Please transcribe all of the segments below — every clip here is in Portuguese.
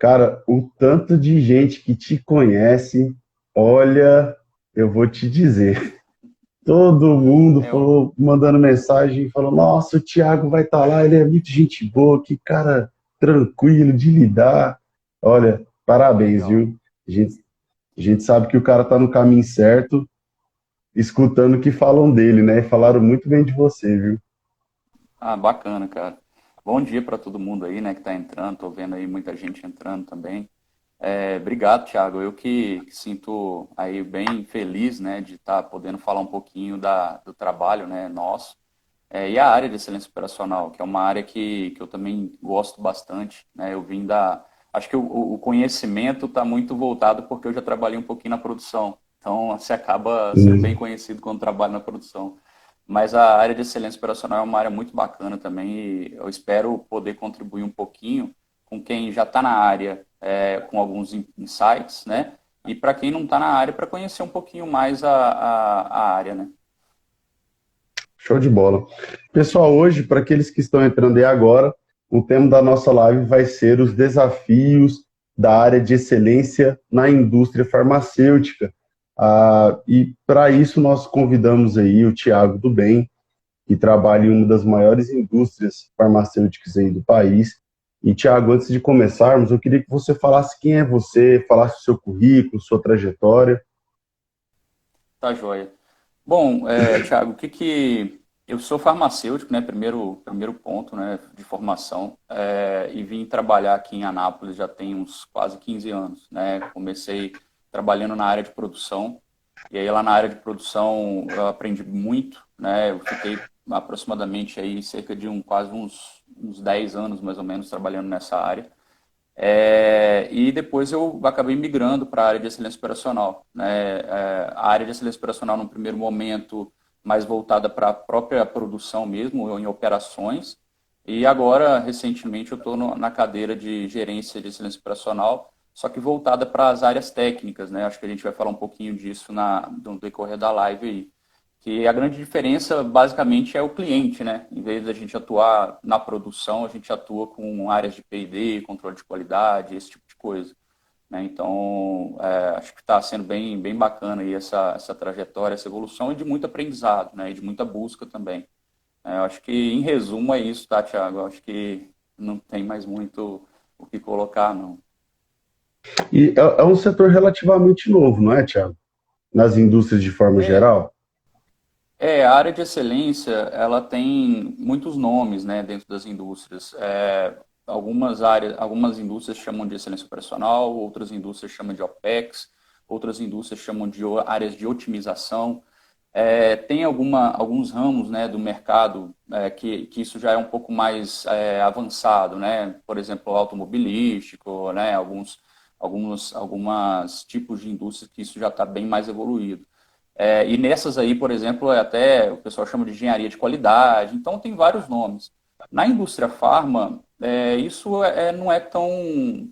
Cara, o tanto de gente que te conhece, olha, eu vou te dizer. Todo mundo É, falou, mandando mensagem, falou: Nossa, o Thiago vai estar lá, ele é muito gente boa, que cara tranquilo de lidar. Olha, parabéns, legal. viu? A gente, a gente sabe que o cara tá no caminho certo, escutando o que falam dele, né? Falaram muito bem de você, viu? Ah, bacana, cara. Bom dia para todo mundo aí, né, que está entrando. Tô vendo aí muita gente entrando também. Obrigado, Thiago. Eu que sinto aí bem feliz, né, de estar podendo falar um pouquinho do trabalho, né, nosso. E a área de excelência operacional, que é uma área que eu também gosto bastante, né? Eu vim da... Acho que o conhecimento está muito voltado porque eu já trabalhei um pouquinho na produção. Então, você acaba sendo bem Hum. conhecido quando trabalha na produção. Mas a área de excelência operacional é uma área muito bacana também e eu espero poder contribuir um pouquinho com quem já está na área, com alguns insights, né? E para quem não está na área, para conhecer um pouquinho mais a área, né? Show de bola. Pessoal, hoje, para aqueles que estão entrando aí agora, o tema da nossa live vai ser os desafios da área de excelência na indústria farmacêutica. E para isso nós convidamos aí o Tiago do Bem, que trabalha em uma das maiores indústrias farmacêuticas aí do país. E, Tiago, antes de começarmos, eu queria que você falasse quem é você, falasse o seu currículo, sua trajetória. Tá joia. Bom, Thiago, eu sou farmacêutico, né? Primeiro ponto, né, de formação, e vim trabalhar aqui em Anápolis já tem uns quase 15 anos, né? Comecei trabalhando na área de produção, e aí lá na área de produção eu aprendi muito, né? Eu fiquei aproximadamente aí cerca de quase uns 10 anos mais ou menos trabalhando nessa área. E depois eu acabei migrando para a área de excelência operacional, né? A área de excelência operacional, no primeiro momento, mais voltada para a própria produção mesmo, ou em operações. E agora, recentemente, eu estou na cadeira de gerência de excelência operacional, só que voltada para as áreas técnicas, né? Acho que a gente vai falar um pouquinho disso no decorrer da live aí. Que a grande diferença, basicamente, é o cliente, né? Em vez da gente atuar na produção, a gente atua com áreas de P&D, controle de qualidade, esse tipo de coisa, né? Então, acho que está sendo bem bacana aí essa trajetória, essa evolução e de muito aprendizado, né? E de muita busca também. Eu acho que, em resumo, é isso, tá, Thiago? Eu acho que não tem mais muito o que colocar, não. E é um setor relativamente novo, não é, Tiago? Nas indústrias de forma É, geral. a área de excelência, ela tem muitos nomes, né, dentro das indústrias. Algumas indústrias chamam de excelência operacional, outras indústrias chamam de OPEX, outras indústrias chamam de áreas de otimização. Tem alguns ramos, né, do mercado que isso já é um pouco mais avançado, né? Por exemplo, automobilístico, né? Algumas tipos de indústrias que isso já está bem mais evoluído. E nessas aí, por exemplo, até o pessoal chama de engenharia de qualidade, então tem vários nomes. Na indústria farma, isso não é tão.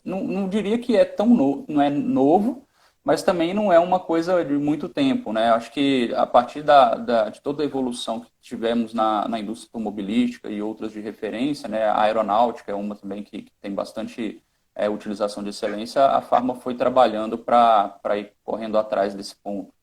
Não diria que é tão não é novo, mas também não é uma coisa de muito tempo, né? Acho que a partir de toda a evolução que tivemos na indústria automobilística e outras de referência, né? A aeronáutica é uma também que tem bastante utilização de excelência, a Farma foi trabalhando para ir correndo atrás desse ponto.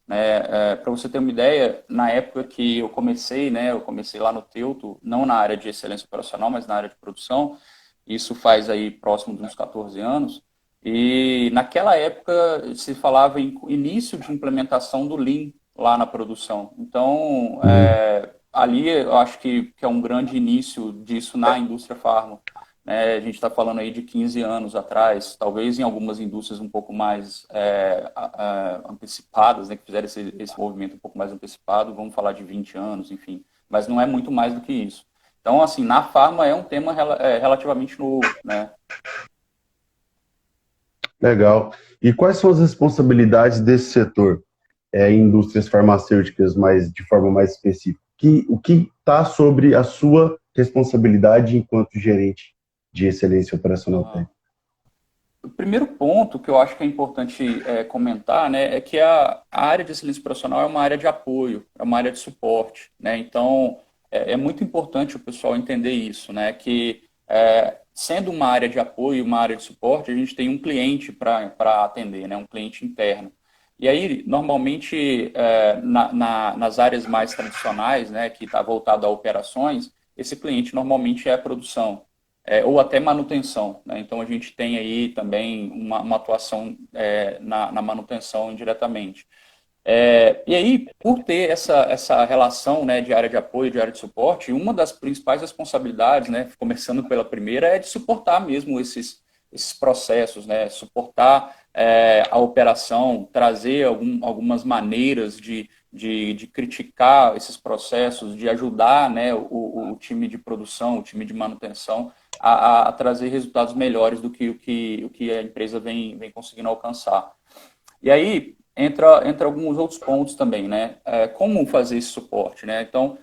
Né? Para você ter uma ideia, na época que eu comecei, né, eu comecei lá no Teuto, não na área de excelência operacional, mas na área de produção, isso faz aí próximo de uns 14 anos, e naquela época se falava em início de implementação do Lean lá na produção. Então, Hum. ali eu acho que é um grande início disso na indústria farma, né? A gente está falando aí de 15 anos atrás, talvez em algumas indústrias um pouco mais antecipadas, né, que fizeram esse movimento um pouco mais antecipado, vamos falar de 20 anos, enfim, mas não é muito mais do que isso. Então, assim, na farma é um tema relativamente novo, né? Legal. E quais são as responsabilidades desse setor, em indústrias farmacêuticas, mais de forma mais específica? O que está sobre a sua responsabilidade enquanto gerente de excelência operacional Aham. técnica? O primeiro ponto que eu acho que é importante comentar, né, é que a área de excelência profissional é uma área de apoio, é uma área de suporte, né? Então, é muito importante o pessoal entender isso, né? Que sendo uma área de apoio, uma área de suporte, a gente tem um cliente para atender, né? Um cliente interno. E aí, normalmente, nas áreas mais tradicionais, né, que está voltado a operações, esse cliente normalmente é a produção, ou até manutenção, né? Então, a gente tem aí também uma atuação na manutenção indiretamente. E aí, por ter essa relação, né, de área de apoio, de área de suporte, uma das principais responsabilidades, né, começando pela primeira, é de suportar mesmo esses processos, né, suportar a operação, trazer algumas maneiras de criticar esses processos, de ajudar, né, o time de produção, o time de manutenção a trazer resultados melhores do que o que a empresa vem conseguindo alcançar. E aí entra alguns outros pontos também, né? Como fazer esse suporte, né? Então,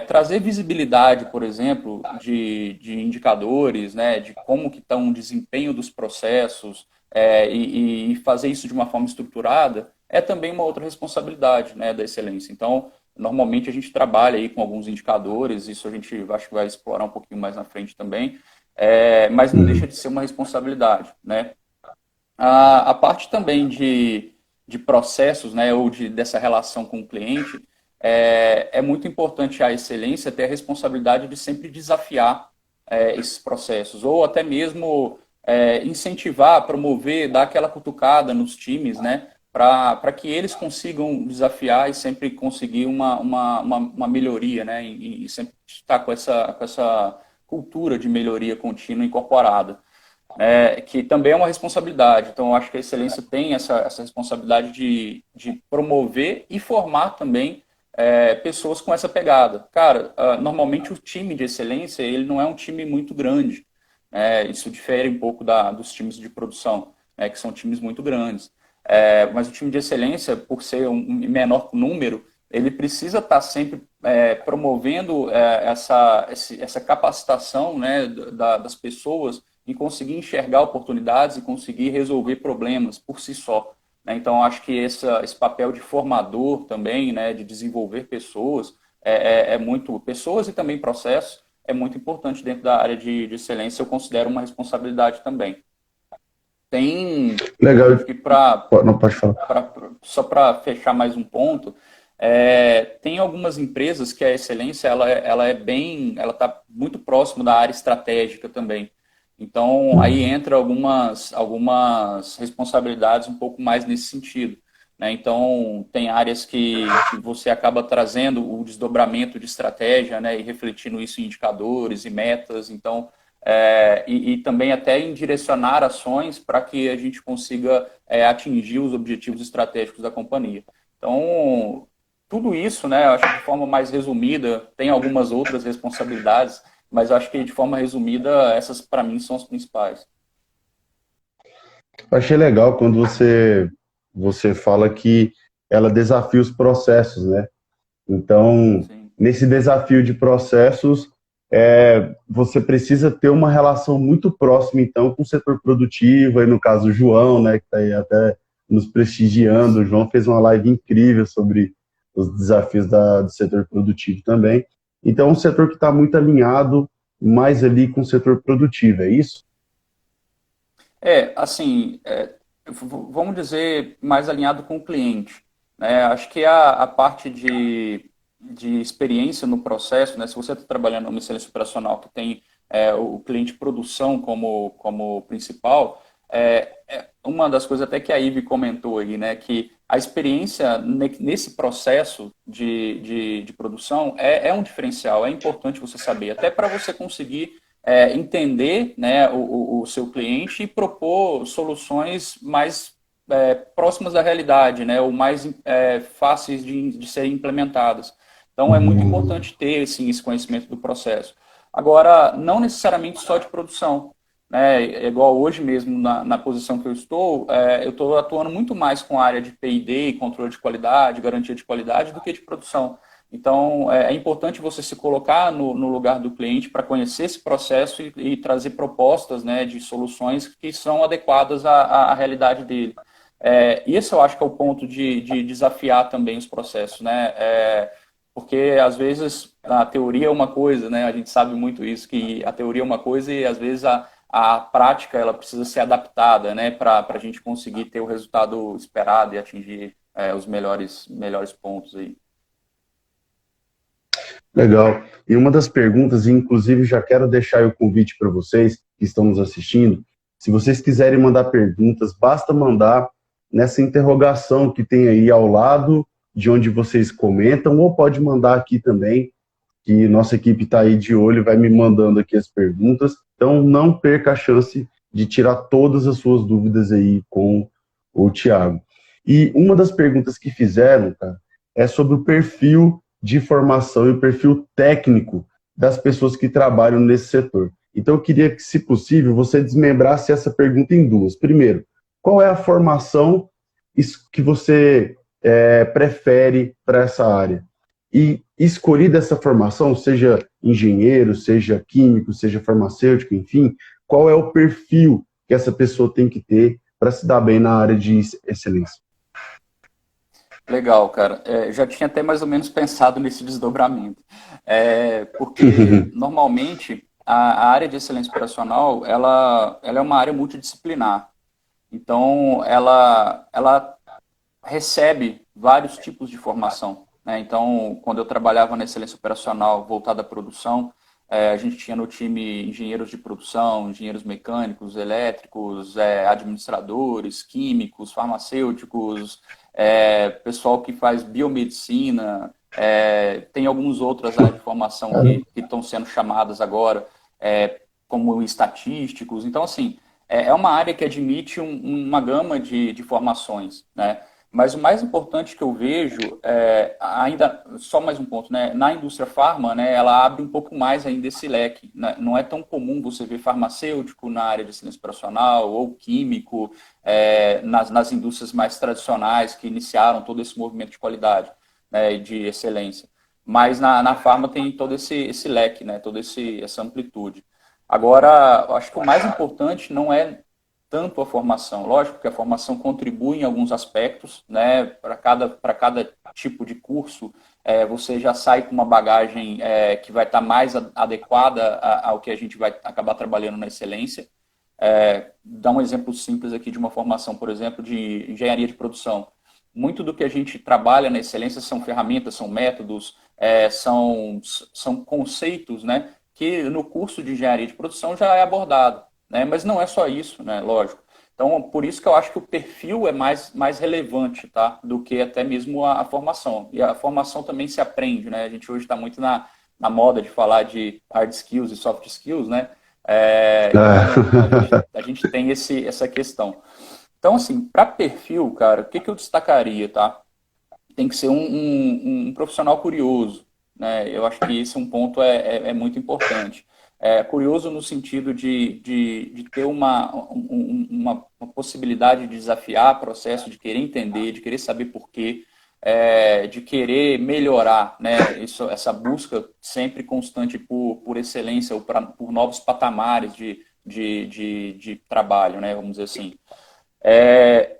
trazer visibilidade, por exemplo, de indicadores, né? De como que está o desempenho dos processos, e fazer isso de uma forma estruturada é também uma outra responsabilidade, né, da excelência. Então, normalmente a gente trabalha aí com alguns indicadores, isso a gente acho que vai explorar um pouquinho mais na frente também, mas não deixa Uhum. de ser uma responsabilidade, né? A parte também de processos, né, ou dessa relação com o cliente, é muito importante a excelência ter a responsabilidade de sempre desafiar esses processos, ou até mesmo incentivar, promover, dar aquela cutucada nos times, né, para que eles consigam desafiar e sempre conseguir uma melhoria, né, e sempre estar com essa cultura de melhoria contínua incorporada, que também é uma responsabilidade. Então, eu acho que a excelência tem essa responsabilidade de promover e formar também pessoas com essa pegada. Cara, normalmente o time de excelência, ele não é um time muito grande. Isso difere um pouco dos times de produção, que são times muito grandes. Mas o time de excelência, por ser um menor número, ele precisa estar sempre promovendo essa capacitação, né, das pessoas em conseguir enxergar oportunidades e conseguir resolver problemas por si só, né? Então, acho que esse papel de formador também, né, de desenvolver pessoas, muito, pessoas e também processos, é muito importante dentro da área de excelência, eu considero uma responsabilidade também. Tem, Legal. acho que Não pode falar. só para fechar mais um ponto, tem algumas empresas que a excelência ela está muito próximo da área estratégica também. Então aí Uhum. entra algumas responsabilidades um pouco mais nesse sentido, né? Então tem áreas que você acaba trazendo o desdobramento de estratégia, né, e refletindo isso em indicadores e metas. Então e também até em direcionar ações para que a gente consiga atingir os objetivos estratégicos da companhia. Então, tudo isso, né, eu acho que de forma mais resumida, tem algumas outras responsabilidades, mas eu acho que de forma resumida, essas para mim são as principais. Eu achei legal quando você fala que ela desafia os processos, né? Então, Sim, nesse desafio de processos, você precisa ter uma relação muito próxima, então, com o setor produtivo, aí no caso o João, né, que está aí até nos prestigiando. O João fez uma live incrível sobre os desafios do setor produtivo também. Então, um setor que está muito alinhado mais ali com o setor produtivo, é isso? assim, vamos dizer, mais alinhado com o cliente, né? Acho que a parte de experiência no processo, né? Se você está trabalhando numa excelência operacional que tem o cliente produção como principal, uma das coisas até que a Ive comentou aí, né? Que a experiência nesse processo de produção é um diferencial, é importante você saber, até para você conseguir entender, né, o seu cliente e propor soluções mais próximas da realidade, né, ou mais fáceis de serem implementadas. Então, é muito Uhum. importante ter esse conhecimento do processo. Agora, não necessariamente só de produção, né, igual hoje mesmo, na posição que eu estou atuando muito mais com a área de P&D, controle de qualidade, garantia de qualidade, do que de produção. Então, é importante você se colocar no lugar do cliente para conhecer esse processo e trazer propostas, né, de soluções que são adequadas à realidade dele. Esse eu acho que é o ponto de desafiar também os processos, né? Porque, às vezes, a teoria é uma coisa, né? A gente sabe muito isso, que a teoria é uma coisa e, às vezes, a prática ela precisa ser adaptada, né? Para a gente conseguir ter o resultado esperado e atingir os melhores pontos aí. Legal. E uma das perguntas, e inclusive já quero deixar aí o convite para vocês que estão nos assistindo, se vocês quiserem mandar perguntas, basta mandar nessa interrogação que tem aí ao lado de onde vocês comentam, ou pode mandar aqui também, que nossa equipe está aí de olho e vai me mandando aqui as perguntas. Então não perca a chance de tirar todas as suas dúvidas aí com o Thiago. E uma das perguntas que fizeram, cara, é sobre o perfil de formação e o perfil técnico das pessoas que trabalham nesse setor. Então, eu queria que, se possível, você desmembrasse essa pergunta em duas. Primeiro, qual é a formação que você prefere para essa área? E escolher dessa formação, seja engenheiro, seja químico, seja farmacêutico, enfim, qual é o perfil que essa pessoa tem que ter para se dar bem na área de excelência? Legal, cara. Já tinha até mais ou menos pensado nesse desdobramento. Porque, normalmente, a área de excelência operacional, ela é uma área multidisciplinar. Então, ela recebe vários tipos de formação, né? Então, quando eu trabalhava na excelência operacional voltada à produção, a gente tinha no time engenheiros de produção, engenheiros mecânicos, elétricos, administradores, químicos, farmacêuticos, pessoal que faz biomedicina, tem algumas outras áreas de formação que estão sendo chamadas agora, como estatísticos. Então, assim, é uma área que admite uma gama de formações, né? Mas o mais importante que eu vejo, ainda, só mais um ponto, né? Na indústria farma, né, ela abre um pouco mais ainda esse leque, né? Não é tão comum você ver farmacêutico na área de excelência operacional ou químico nas indústrias mais tradicionais que iniciaram todo esse movimento de qualidade, né, de excelência. Mas na farma tem todo esse leque, né, toda essa amplitude. Agora, eu acho que o mais importante não é tanto a formação. Lógico que a formação contribui em alguns aspectos, né? Para cada tipo de curso, você já sai com uma bagagem que vai estar mais adequada ao que a gente vai acabar trabalhando na excelência. Dar um exemplo simples aqui de uma formação, por exemplo, de engenharia de produção. Muito do que a gente trabalha na excelência são ferramentas, são métodos, são conceitos, né, que no curso de engenharia de produção já é abordado, né, mas não é só isso, né, lógico. Então, por isso que eu acho que o perfil é mais relevante, tá, do que até mesmo a formação. E a formação também se aprende, né? A gente hoje está muito na moda de falar de hard skills e soft skills, né? Então, a gente tem essa questão. Então, assim, para perfil, cara, o que eu destacaria, tá? Tem que ser um profissional curioso, né? Eu acho que esse é um ponto muito importante. Curioso no sentido de ter uma possibilidade de desafiar o processo, de querer entender, de querer saber por quê, de querer melhorar, né? Essa busca sempre constante por excelência ou por novos patamares de trabalho, né? Vamos dizer assim.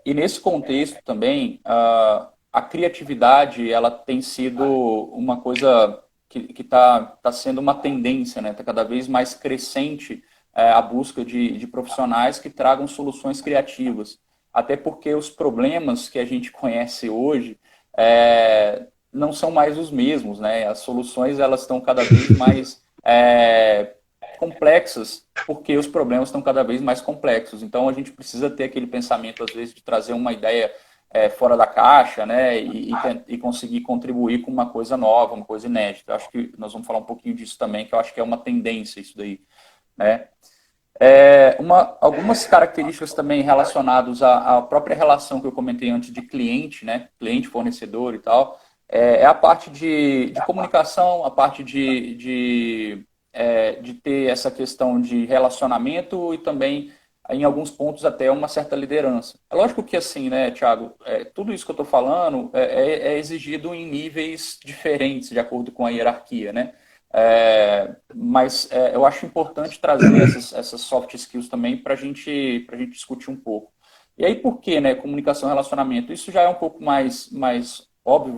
E nesse contexto também, a criatividade ela tem sido uma coisa que tá sendo uma tendência, né? Está cada vez mais crescente a busca de profissionais que tragam soluções criativas. Até porque os problemas que a gente conhece hoje não são mais os mesmos, né? As soluções elas estão cada vez mais complexas, porque os problemas estão cada vez mais complexos. Então, a gente precisa ter aquele pensamento, às vezes, de trazer uma ideia fora da caixa, né, e conseguir contribuir com uma coisa nova, uma coisa inédita. Eu acho que nós vamos falar um pouquinho disso também, que eu acho que é uma tendência isso daí, né. Algumas características também relacionadas à própria relação que eu comentei antes de cliente, né, cliente, fornecedor e tal, a parte de comunicação, a parte de ter essa questão de relacionamento e também, em alguns pontos, até uma certa liderança. É lógico que assim, né, Thiago, tudo isso que eu estou falando é exigido em níveis diferentes, de acordo com a hierarquia, né? Mas eu acho importante trazer essas soft skills também para a gente discutir um pouco. E aí, por que, né, comunicação e relacionamento? Isso já é um pouco mais óbvio,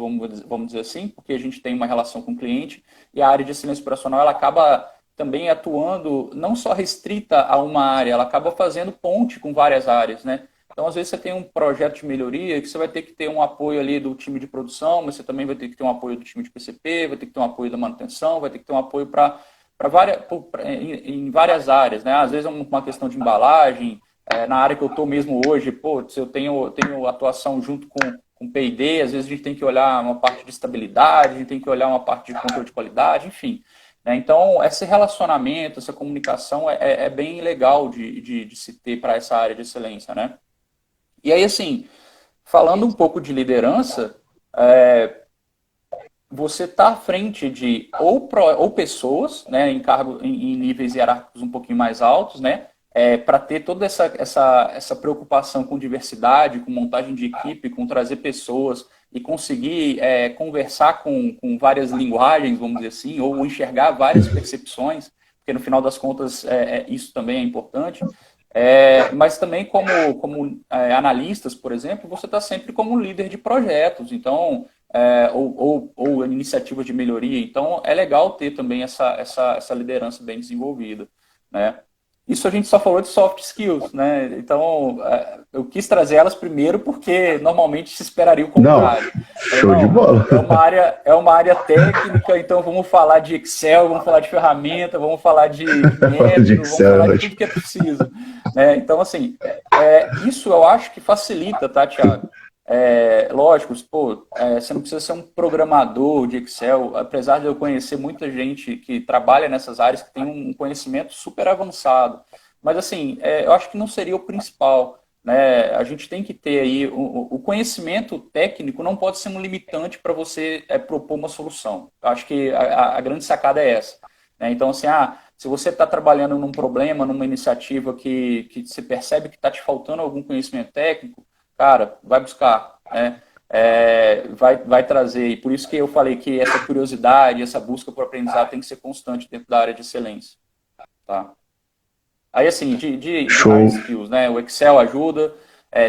vamos dizer assim, porque a gente tem uma relação com o cliente, e a área de excelência operacional ela acaba também atuando não só restrita a uma área, ela acaba fazendo ponte com várias áreas, né? Então, às vezes, você tem um projeto de melhoria que você vai ter que ter um apoio ali do time de produção, mas você também vai ter que ter um apoio do time de PCP, vai ter que ter um apoio da manutenção, vai ter que ter um apoio em várias áreas, né? Às vezes é uma questão de embalagem, na área que eu estou mesmo hoje, pô, se eu tenho atuação junto com P&D, às vezes a gente tem que olhar uma parte de estabilidade, a gente tem que olhar uma parte de controle de qualidade, enfim. Né? Então, esse relacionamento, essa comunicação é bem legal de se ter para essa área de excelência, né? E aí, assim, falando um pouco de liderança, você está à frente de ou pessoas, né, em níveis hierárquicos um pouquinho mais altos, né, para ter toda essa preocupação com diversidade, com montagem de equipe, com trazer pessoas e conseguir conversar com várias linguagens, vamos dizer assim, ou enxergar várias percepções, porque no final das contas isso também é importante. Mas também como analistas, por exemplo, você está sempre como líder de projetos, então ou iniciativas de melhoria. Então, é legal ter também essa liderança bem desenvolvida, né? Isso a gente só falou de soft skills, né? Então, eu quis trazer elas primeiro porque normalmente se esperaria o Não, contrário. Falei, show de não, bola. é uma área técnica, então vamos falar de Excel, vamos falar de ferramenta, vamos falar de Fala de método, vamos Excel, falar é de ótimo. tudo que é preciso. Né? Então, assim, isso eu acho que facilita, tá, Thiago? Lógico, pô, você não precisa ser um programador de Excel, apesar de eu conhecer muita gente que trabalha nessas áreas que tem um conhecimento super avançado. Mas, assim, eu acho que não seria o principal. Né? A gente tem que ter aí, o conhecimento técnico não pode ser um limitante para você propor uma solução. Eu acho que a grande sacada é essa. Né? Então, assim, se você está trabalhando num problema, numa iniciativa que você percebe que está te faltando algum conhecimento técnico, cara, vai buscar, né? Vai trazer. E por isso que eu falei que essa curiosidade, essa busca por aprendizado tem que ser constante dentro da área de excelência. Tá? Aí, assim, de hard Show. skills, né? O Excel ajuda,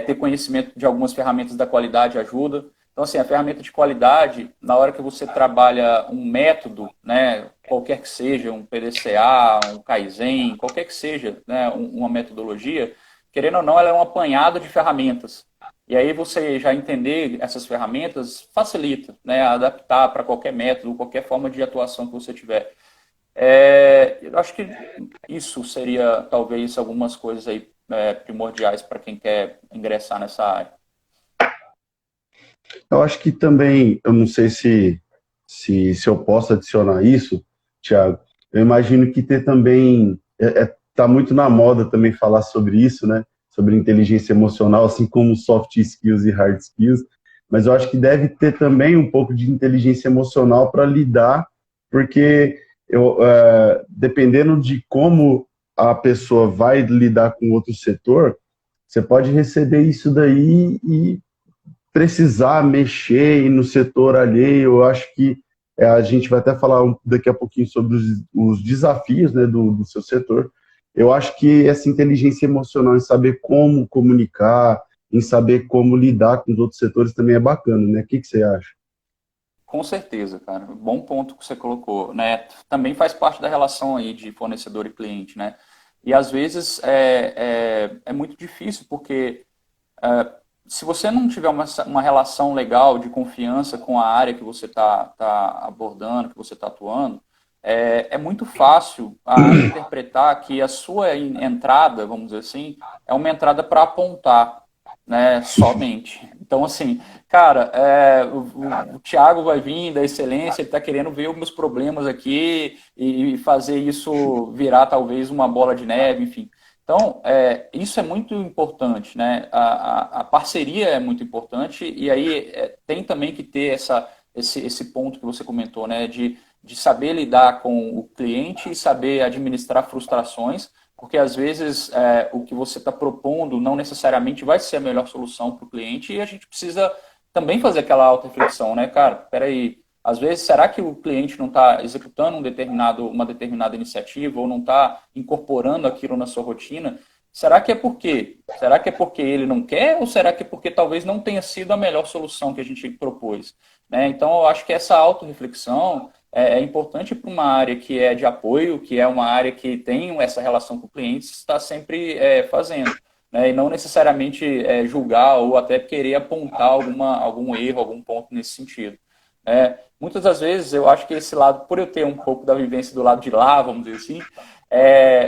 ter conhecimento de algumas ferramentas da qualidade ajuda. Então, assim, a ferramenta de qualidade, na hora que você trabalha um método, né, qualquer que seja, um PDCA, um Kaizen, qualquer que seja, né, uma metodologia, querendo ou não, ela é um apanhado de ferramentas. E aí você já entender essas ferramentas facilita, né, adaptar para qualquer método, qualquer forma de atuação que você tiver. Eu acho que isso seria, talvez, algumas coisas aí primordiais para quem quer ingressar nessa área. Eu acho que também, eu não sei se eu posso adicionar isso, Thiago. Eu imagino que ter também, tá muito na moda também falar sobre isso, né? Sobre inteligência emocional, assim como soft skills e hard skills. Mas eu acho que deve ter também um pouco de inteligência emocional para lidar, porque dependendo de como a pessoa vai lidar com outro setor, você pode receber isso daí e precisar mexer no setor alheio. Eu acho que a gente vai até falar daqui a pouquinho sobre os desafios, né, do seu setor. Eu acho que essa inteligência emocional em saber como comunicar, em saber como lidar com os outros setores também é bacana, né? O que você acha? Com certeza, cara. Bom ponto que você colocou, né? Também faz parte da relação aí de fornecedor e cliente, né? E às vezes é muito difícil, porque se você não tiver uma relação legal de confiança com a área que você tá abordando, que você está atuando, é muito fácil a área interpretar que a sua entrada, vamos dizer assim, é uma entrada para apontar, né, somente. Então, assim, cara, o Thiago vai vir da excelência, ele está querendo ver os meus problemas aqui e fazer isso virar talvez uma bola de neve, enfim. Então, isso é muito importante, né? A parceria é muito importante e aí tem também que ter esse ponto que você comentou, né? De saber lidar com o cliente e saber administrar frustrações, porque às vezes o que você está propondo não necessariamente vai ser a melhor solução para o cliente e a gente precisa também fazer aquela auto-reflexão, né, cara? Peraí, às vezes, será que o cliente não está executando uma determinada iniciativa ou não está incorporando aquilo na sua rotina? Será que é por quê? Será que é porque ele não quer ou será que é porque talvez não tenha sido a melhor solução que a gente propôs? Né? Então, eu acho que essa autorreflexão é importante para uma área que é de apoio, que é uma área que tem essa relação com o cliente, está sempre fazendo. Né? E não necessariamente julgar ou até querer apontar algum erro, algum ponto nesse sentido. Muitas das vezes eu acho que esse lado, por eu ter um pouco da vivência do lado de lá, vamos dizer assim,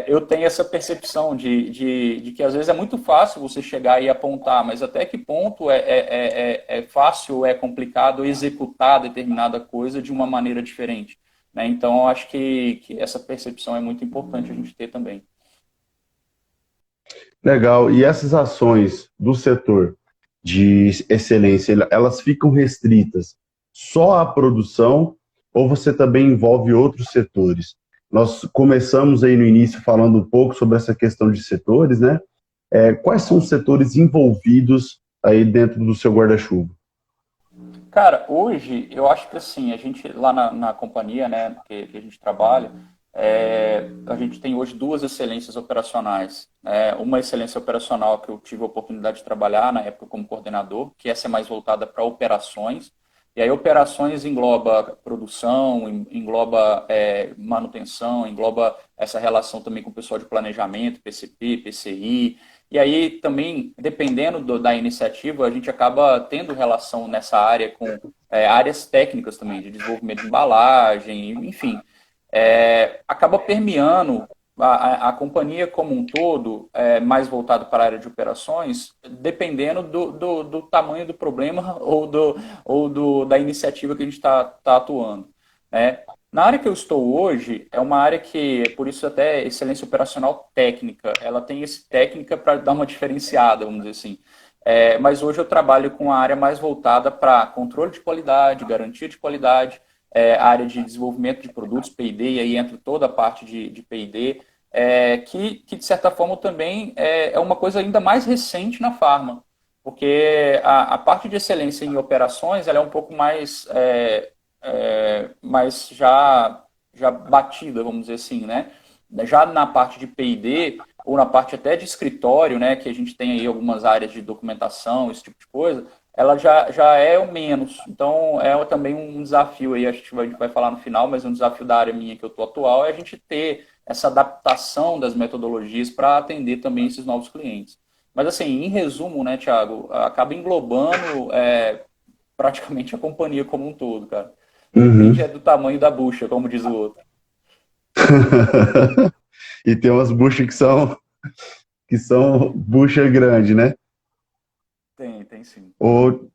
eu tenho essa percepção de que às vezes é muito fácil você chegar e apontar, mas até que ponto é fácil, é complicado executar determinada coisa de uma maneira diferente. Né? Então, eu acho que essa percepção é muito importante a gente ter também. Legal. E essas ações do setor de excelência, elas ficam restritas só à produção ou você também envolve outros setores? Nós começamos aí no início falando um pouco sobre essa questão de setores, né? Quais são os setores envolvidos aí dentro do seu guarda-chuva? Cara, hoje eu acho que assim, a gente lá na companhia, né, que a gente trabalha, a gente tem hoje duas excelências operacionais. Uma excelência operacional que eu tive a oportunidade de trabalhar na época como coordenador, que essa é mais voltada para operações. E aí operações engloba produção, engloba manutenção, engloba essa relação também com o pessoal de planejamento, PCP, PCI. E aí também, dependendo da iniciativa, a gente acaba tendo relação nessa área com áreas técnicas também, de desenvolvimento de embalagem, enfim. Acaba permeando a companhia como um todo, mais voltado para a área de operações, dependendo do tamanho do problema da iniciativa que a gente está atuando. Né? Na área que eu estou hoje, é uma área que, por isso até excelência operacional técnica, ela tem esse técnica para dar uma diferenciada, vamos dizer assim. Mas hoje eu trabalho com a área mais voltada para controle de qualidade, garantia de qualidade, área de desenvolvimento de produtos, P&D, e aí entra toda a parte de P&D, que de certa forma também é uma coisa ainda mais recente na farma, porque a parte de excelência em operações ela é um pouco mais já batida, vamos dizer assim, né? Já na parte de P&D, ou na parte até de escritório, né, que a gente tem aí algumas áreas de documentação, esse tipo de coisa, ela já é o menos. Então, é também um desafio aí, acho que a gente vai falar no final, mas um desafio da área minha que eu estou atual é a gente ter essa adaptação das metodologias para atender também esses novos clientes. Mas, assim, em resumo, né, Thiago, acaba englobando praticamente a companhia como um todo, cara. Depende Uhum. do tamanho da bucha, como diz o outro. E tem umas buchas que são bucha grande, né? Tem sim. Ô,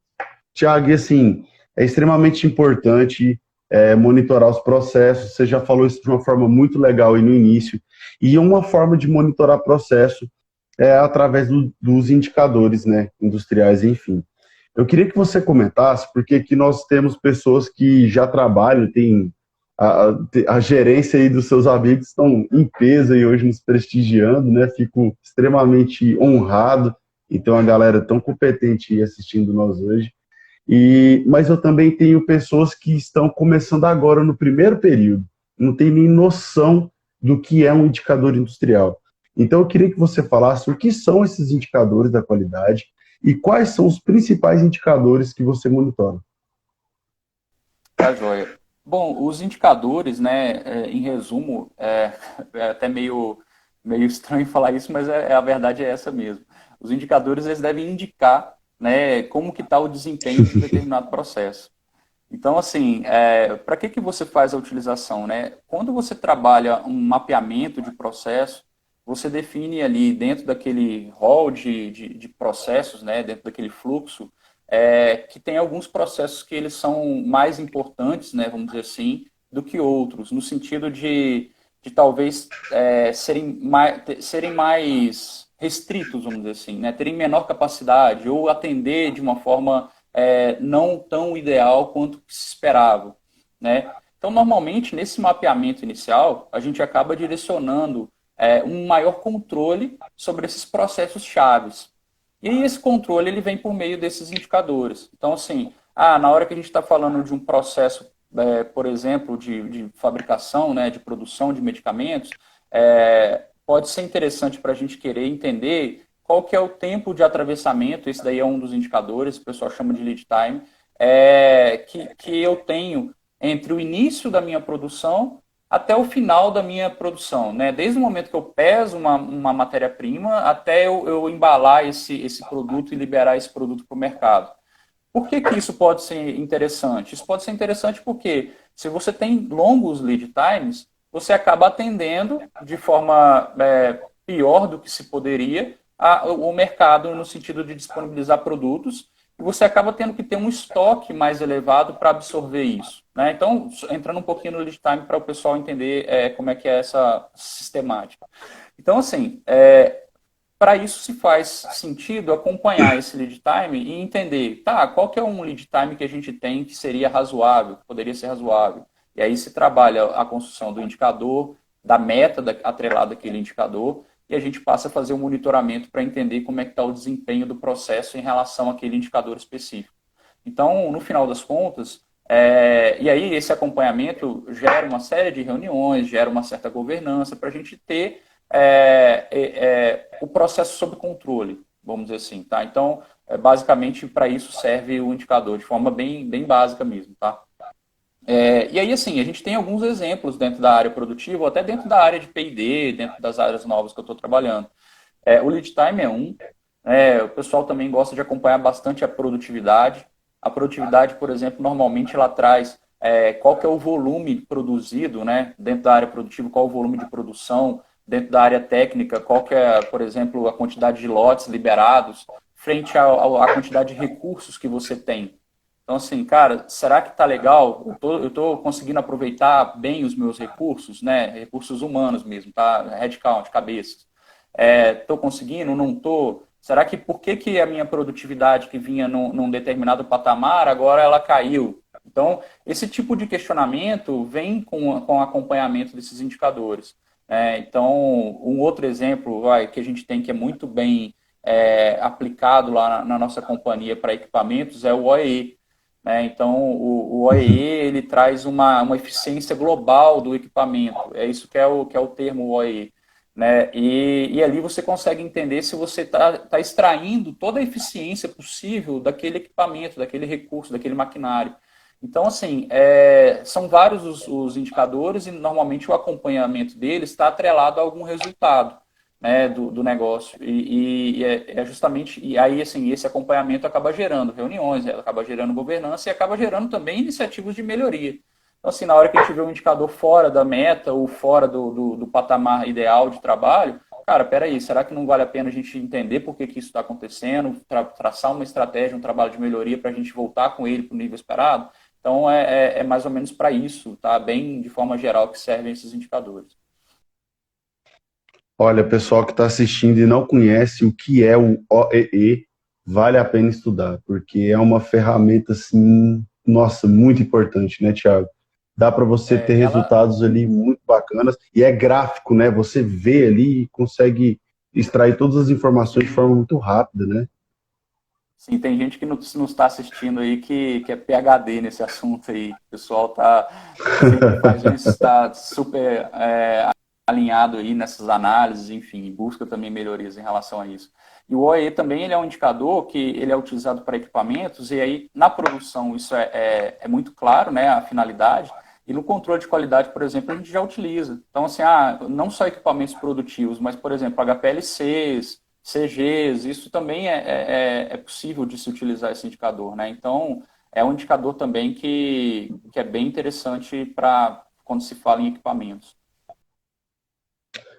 Tiago, e assim, é extremamente importante monitorar os processos. Você já falou isso de uma forma muito legal aí no início. E uma forma de monitorar processo é através dos indicadores, né, industriais, enfim. Eu queria que você comentasse, porque aqui nós temos pessoas que já trabalham, tem a gerência aí dos seus amigos estão em peso aí hoje nos prestigiando, né? Fico extremamente honrado em ter uma galera tão competente aí assistindo nós hoje. Mas eu também tenho pessoas que estão começando agora no primeiro período, não tem nem noção do que é um indicador industrial. Então eu queria que você falasse o que são esses indicadores da qualidade e quais são os principais indicadores que você monitora. Tá, joia. Bom, os indicadores, né, em resumo, é até meio estranho falar isso, mas a verdade é essa mesmo. Os indicadores, eles devem indicar, né, como que está o desempenho de um determinado processo. Então, assim, para que você faz a utilização, né? Quando você trabalha um mapeamento de processo, você define ali dentro daquele rol de processos, né, dentro daquele fluxo, que tem alguns processos que eles são mais importantes, né, vamos dizer assim, do que outros, no sentido de talvez serem mais restritos, vamos dizer assim, né, terem menor capacidade ou atender de uma forma não tão ideal quanto se esperava, né? Então, normalmente, nesse mapeamento inicial, a gente acaba direcionando um maior controle sobre esses processos chaves. E esse controle ele vem por meio desses indicadores. Então, assim, na hora que a gente está falando de um processo, por exemplo, de fabricação, né, de produção de medicamentos, pode ser interessante para a gente querer entender qual que é o tempo de atravessamento, esse daí é um dos indicadores, o pessoal chama de lead time, que eu tenho entre o início da minha produção até o final da minha produção, né? Desde o momento que eu peso uma matéria-prima até eu embalar esse produto e liberar esse produto para o mercado. Por que que isso pode ser interessante? Isso pode ser interessante porque se você tem longos lead times, você acaba atendendo de forma pior do que se poderia o mercado no sentido de disponibilizar produtos e você acaba tendo que ter um estoque mais elevado para absorver isso. Né? Então, entrando um pouquinho no lead time para o pessoal entender como é que é essa sistemática. Então, assim, para isso se faz sentido acompanhar esse lead time e entender, tá, qual que é um lead time que a gente tem que seria razoável, que poderia ser razoável. E aí se trabalha a construção do indicador, da meta atrelada àquele indicador, e a gente passa a fazer um monitoramento para entender como é que está o desempenho do processo em relação àquele indicador específico. Então, no final das contas, e aí esse acompanhamento gera uma série de reuniões, gera uma certa governança para a gente ter o processo sob controle, vamos dizer assim, tá? Então, basicamente, para isso serve o indicador, de forma bem, bem básica mesmo, tá? E aí, assim, a gente tem alguns exemplos dentro da área produtiva, ou até dentro da área de P&D, dentro das áreas novas que eu estou trabalhando. O lead time é um, o pessoal também gosta de acompanhar bastante a produtividade. A produtividade, por exemplo, normalmente ela traz qual que é o volume produzido, né, dentro da área produtiva, qual é o volume de produção, dentro da área técnica, qual que é, por exemplo, a quantidade de lotes liberados, frente à quantidade de recursos que você tem. Então, assim, cara, será que tá legal? Eu tô conseguindo aproveitar bem os meus recursos, né? Recursos humanos mesmo, tá? Headcount, cabeças. Tô conseguindo? Não tô? Será que por que a minha produtividade que vinha num determinado patamar, agora ela caiu? Então, esse tipo de questionamento vem com o acompanhamento desses indicadores. Então, um outro exemplo que a gente tem que é muito bem aplicado lá na nossa companhia para equipamentos é o OEE. Então, o OEE ele traz uma eficiência global do equipamento. É isso que é o termo OEE. Né? E ali você consegue entender se você está extraindo toda a eficiência possível daquele equipamento, daquele recurso, daquele maquinário. Então, assim, são vários os indicadores e normalmente o acompanhamento deles está atrelado a algum resultado, né, do negócio. E é justamente, e aí, assim, esse acompanhamento acaba gerando reuniões, acaba gerando governança e acaba gerando também iniciativas de melhoria. Então, assim, na hora que a gente vê um indicador fora da meta ou fora do patamar ideal de trabalho, cara, peraí, será que não vale a pena a gente entender por que isso está acontecendo, traçar uma estratégia, um trabalho de melhoria para a gente voltar com ele para o nível esperado? Então, é mais ou menos para isso, tá? Bem de forma geral que servem esses indicadores. Olha, pessoal que está assistindo e não conhece o que é o OEE, vale a pena estudar, porque é uma ferramenta, assim, nossa, muito importante, né, Thiago? Dá para você ter Ela, resultados ali muito bacanas, e é gráfico, né? Você vê ali e consegue extrair todas as informações de forma muito rápida, né? sim, tem gente que não está assistindo aí que é PhD nesse assunto aí. O pessoal faz isso, está super alinhado aí nessas análises, enfim, busca também melhorias em relação a isso. E o OE também ele é um indicador que ele é utilizado para equipamentos, e aí na produção isso é muito claro, né, a finalidade, e no controle de qualidade, por exemplo, a gente já utiliza. Então, assim, não só equipamentos produtivos, mas, por exemplo, HPLCs, CGs, isso também é possível de se utilizar esse indicador, né? Então, é um indicador também que é bem interessante para quando se fala em equipamentos.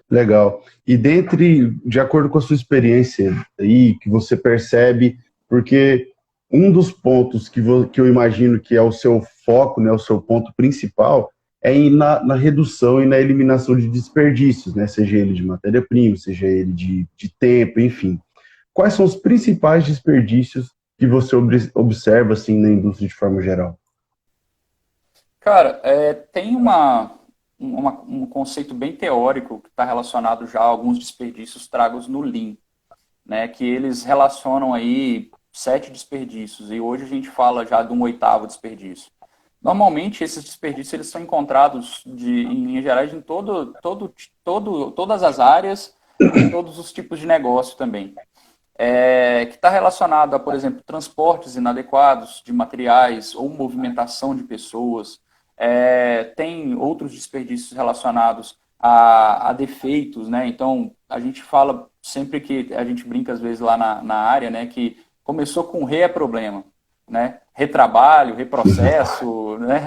Legal. E de acordo com a sua experiência aí, que você percebe, porque um dos pontos que eu imagino que é o seu foco, né, o seu ponto principal, na redução e na eliminação de desperdícios, né, seja ele de matéria-prima, seja ele de tempo, enfim. Quais são os principais desperdícios que você observa assim na indústria de forma geral? Cara, tem um conceito bem teórico que está relacionado já a alguns desperdícios tragos no Lean, né? Que eles relacionam aí 7 desperdícios, e hoje a gente fala já de um 8º desperdício. Normalmente, esses desperdícios eles são encontrados, em linhas gerais, em todas as áreas e em todos os tipos de negócio também. Que está relacionado a, por exemplo, transportes inadequados de materiais ou movimentação de pessoas. Tem outros desperdícios relacionados a defeitos, né? Então, a gente fala sempre que a gente brinca às vezes lá na área, né? Que começou com é problema, né? Retrabalho, reprocesso, né?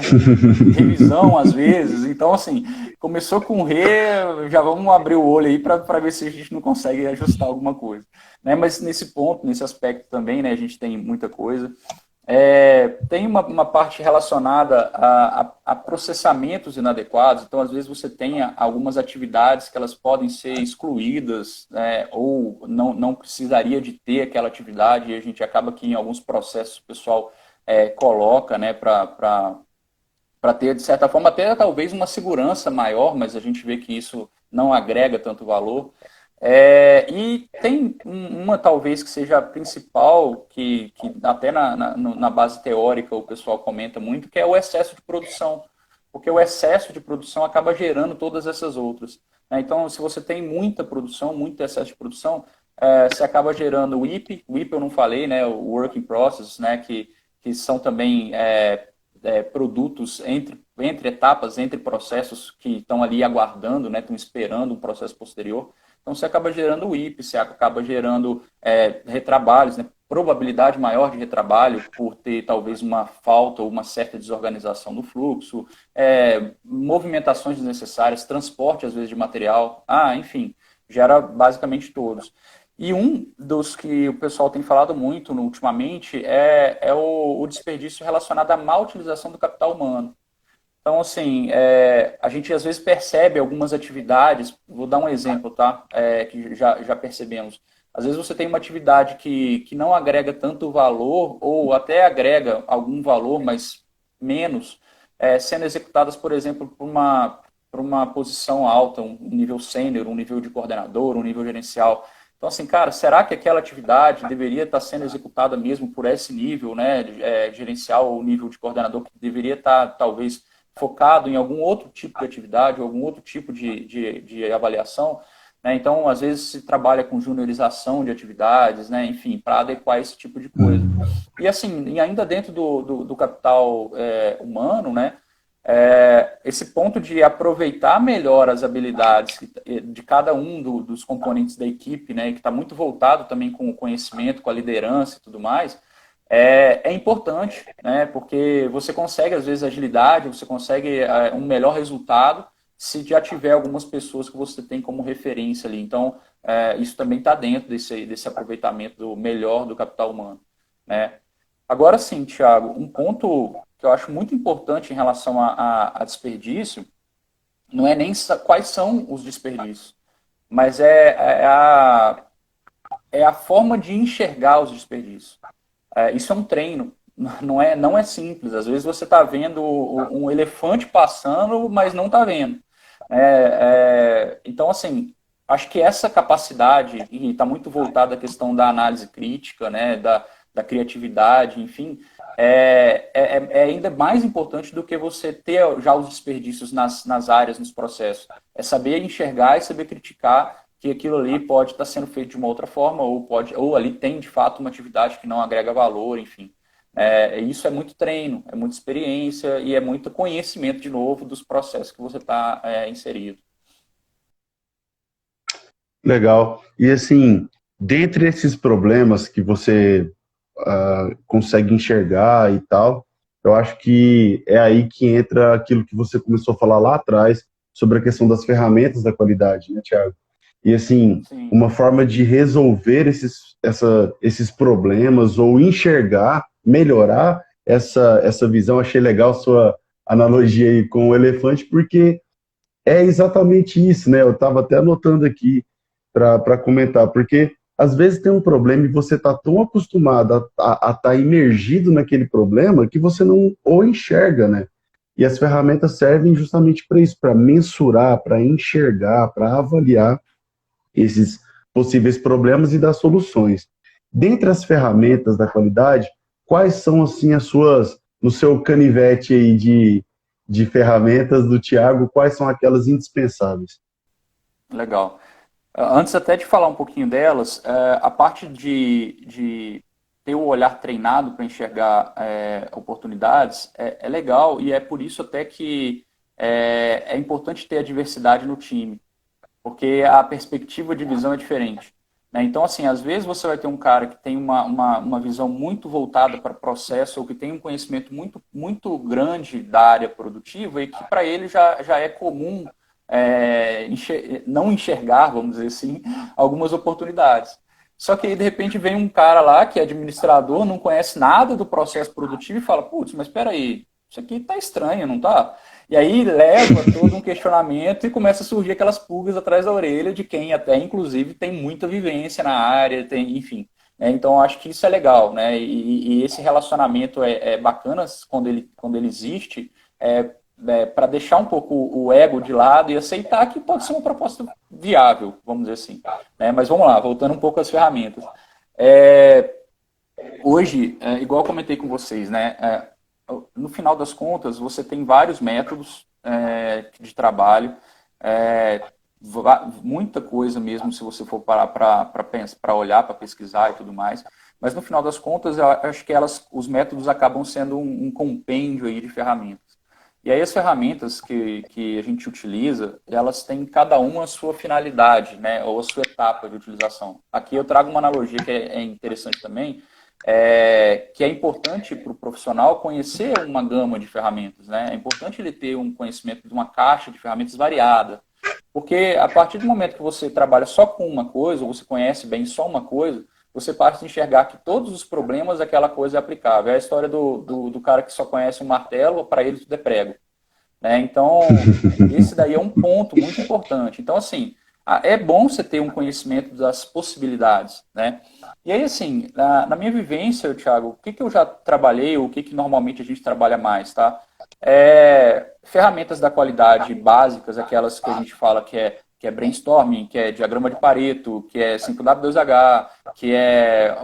Revisão às vezes. Então, assim, começou com já vamos abrir o olho aí para ver se a gente não consegue ajustar alguma coisa. Né? Mas nesse ponto, nesse aspecto também, né, a gente tem muita coisa. Tem uma parte relacionada a processamentos inadequados, então às vezes você tem algumas atividades que elas podem ser excluídas, né, ou não precisaria de ter aquela atividade, e a gente acaba que em alguns processos o pessoal coloca, né, para ter, de certa forma, até talvez uma segurança maior, mas a gente vê que isso não agrega tanto valor. E tem uma talvez que seja a principal, que até na base teórica o pessoal comenta muito, que é o excesso de produção. Porque o excesso de produção acaba gerando todas essas outras. Né? Então, se você tem muita produção, muito excesso de produção, você acaba gerando o WIP. O WIP eu não falei, né? O Work in Process, né? Que são também produtos entre etapas, entre processos que estão ali aguardando, né? Estão esperando um processo posterior. Então, você acaba gerando o IP, você acaba gerando retrabalhos, né? Probabilidade maior de retrabalho por ter talvez uma falta ou uma certa desorganização no fluxo, movimentações desnecessárias, transporte às vezes de material, enfim, gera basicamente todos. E um dos que o pessoal tem falado muito ultimamente é o desperdício relacionado à má utilização do capital humano. Então, assim, a gente às vezes percebe algumas atividades, vou dar um exemplo, tá? Que já percebemos. Às vezes você tem uma atividade que não agrega tanto valor, ou até agrega algum valor, mas menos, sendo executadas, por exemplo, por uma posição alta, um nível sênior, um nível de coordenador, um nível gerencial. Então, assim, cara, será que aquela atividade deveria estar sendo executada mesmo por esse nível, né, gerencial ou nível de coordenador, que deveria estar, talvez, focado em algum outro tipo de atividade, ou algum outro tipo de avaliação, né? Então, às vezes, se trabalha com juniorização de atividades, né? Enfim, para adequar esse tipo de coisa. E assim, e ainda dentro do capital humano, né? Esse ponto de aproveitar melhor as habilidades de cada um dos componentes da equipe, né? Que está muito voltado também com o conhecimento, com a liderança e tudo mais, é importante, né? Porque você consegue, às vezes, agilidade, você consegue um melhor resultado se já tiver algumas pessoas que você tem como referência ali. Então, isso também está dentro desse aproveitamento do melhor do capital humano, né? Agora sim, Thiago, um ponto que eu acho muito importante em relação a desperdício não é nem quais são os desperdícios, mas é a forma de enxergar os desperdícios. Isso é um treino, não é simples. Às vezes você está vendo um elefante passando, mas não está vendo. Então, assim, acho que essa capacidade, e está muito voltada à questão da análise crítica, né, da criatividade, enfim, é ainda mais importante do que você ter já os desperdícios nas áreas, nos processos. É saber enxergar e saber criticar que aquilo ali pode estar sendo feito de uma outra forma, ou ali tem, de fato, uma atividade que não agrega valor, enfim. Isso é muito treino, é muita experiência e é muito conhecimento, de novo, dos processos que você está inserido. Legal. E assim, dentre esses problemas que você consegue enxergar e tal, eu acho que é aí que entra aquilo que você começou a falar lá atrás sobre a questão das ferramentas da qualidade, né, Thiago? E assim, Sim. uma forma de resolver esses problemas ou enxergar, melhorar essa visão. Achei legal sua analogia aí com o elefante, porque é exatamente isso, né? Eu estava até anotando aqui para comentar, porque às vezes tem um problema e você está tão acostumado a estar imergido naquele problema que você não o enxerga, né? E as ferramentas servem justamente para isso, para mensurar, para enxergar, para avaliar esses possíveis problemas e dar soluções. Dentre as ferramentas da qualidade, quais são assim as suas no seu canivete aí de ferramentas do Thiago, quais são aquelas indispensáveis? Legal. Antes até de falar um pouquinho delas, a parte de ter o olhar treinado para enxergar oportunidades é legal e é por isso até que é importante ter a diversidade no time, porque a perspectiva de visão é diferente. Né? Então, assim, às vezes você vai ter um cara que tem uma visão muito voltada para processo ou que tem um conhecimento muito grande da área produtiva e que para ele já é comum não enxergar, vamos dizer assim, algumas oportunidades. Só que aí, de repente, vem um cara lá que é administrador, não conhece nada do processo produtivo e fala, putz, mas espera aí, isso aqui tá estranho, não tá? E aí leva todo um questionamento e começa a surgir aquelas pulgas atrás da orelha de quem até, inclusive, tem muita vivência na área, enfim. Então, eu acho que isso é legal, né? E esse relacionamento é bacana quando ele existe, para deixar um pouco o ego de lado e aceitar que pode ser uma proposta viável, vamos dizer assim. Né? Mas vamos lá, voltando um pouco às ferramentas. Hoje, igual eu comentei com vocês, né? No final das contas, você tem vários métodos de trabalho, muita coisa mesmo, se você for parar para olhar, para pesquisar e tudo mais. Mas no final das contas, eu acho que os métodos acabam sendo um compêndio aí de ferramentas. E aí as ferramentas que a gente utiliza, elas têm cada uma a sua finalidade, né, ou a sua etapa de utilização. Aqui eu trago uma analogia que é interessante também, que é importante para o profissional conhecer uma gama de ferramentas, né? É importante ele ter um conhecimento de uma caixa de ferramentas variada, porque a partir do momento que você trabalha só com uma coisa, ou você conhece bem só uma coisa, você passa a enxergar que todos os problemas aquela coisa é aplicável. É a história do cara que só conhece um martelo, para ele tudo é prego. Né? Então, esse daí é um ponto muito importante. Então, assim, é bom você ter um conhecimento das possibilidades, né? E aí, assim, na minha vivência, Thiago, o que eu já trabalhei, ou o que normalmente a gente trabalha mais, tá? Ferramentas da qualidade básicas, aquelas que a gente fala que é brainstorming, que é diagrama de Pareto, que é 5W2H, que é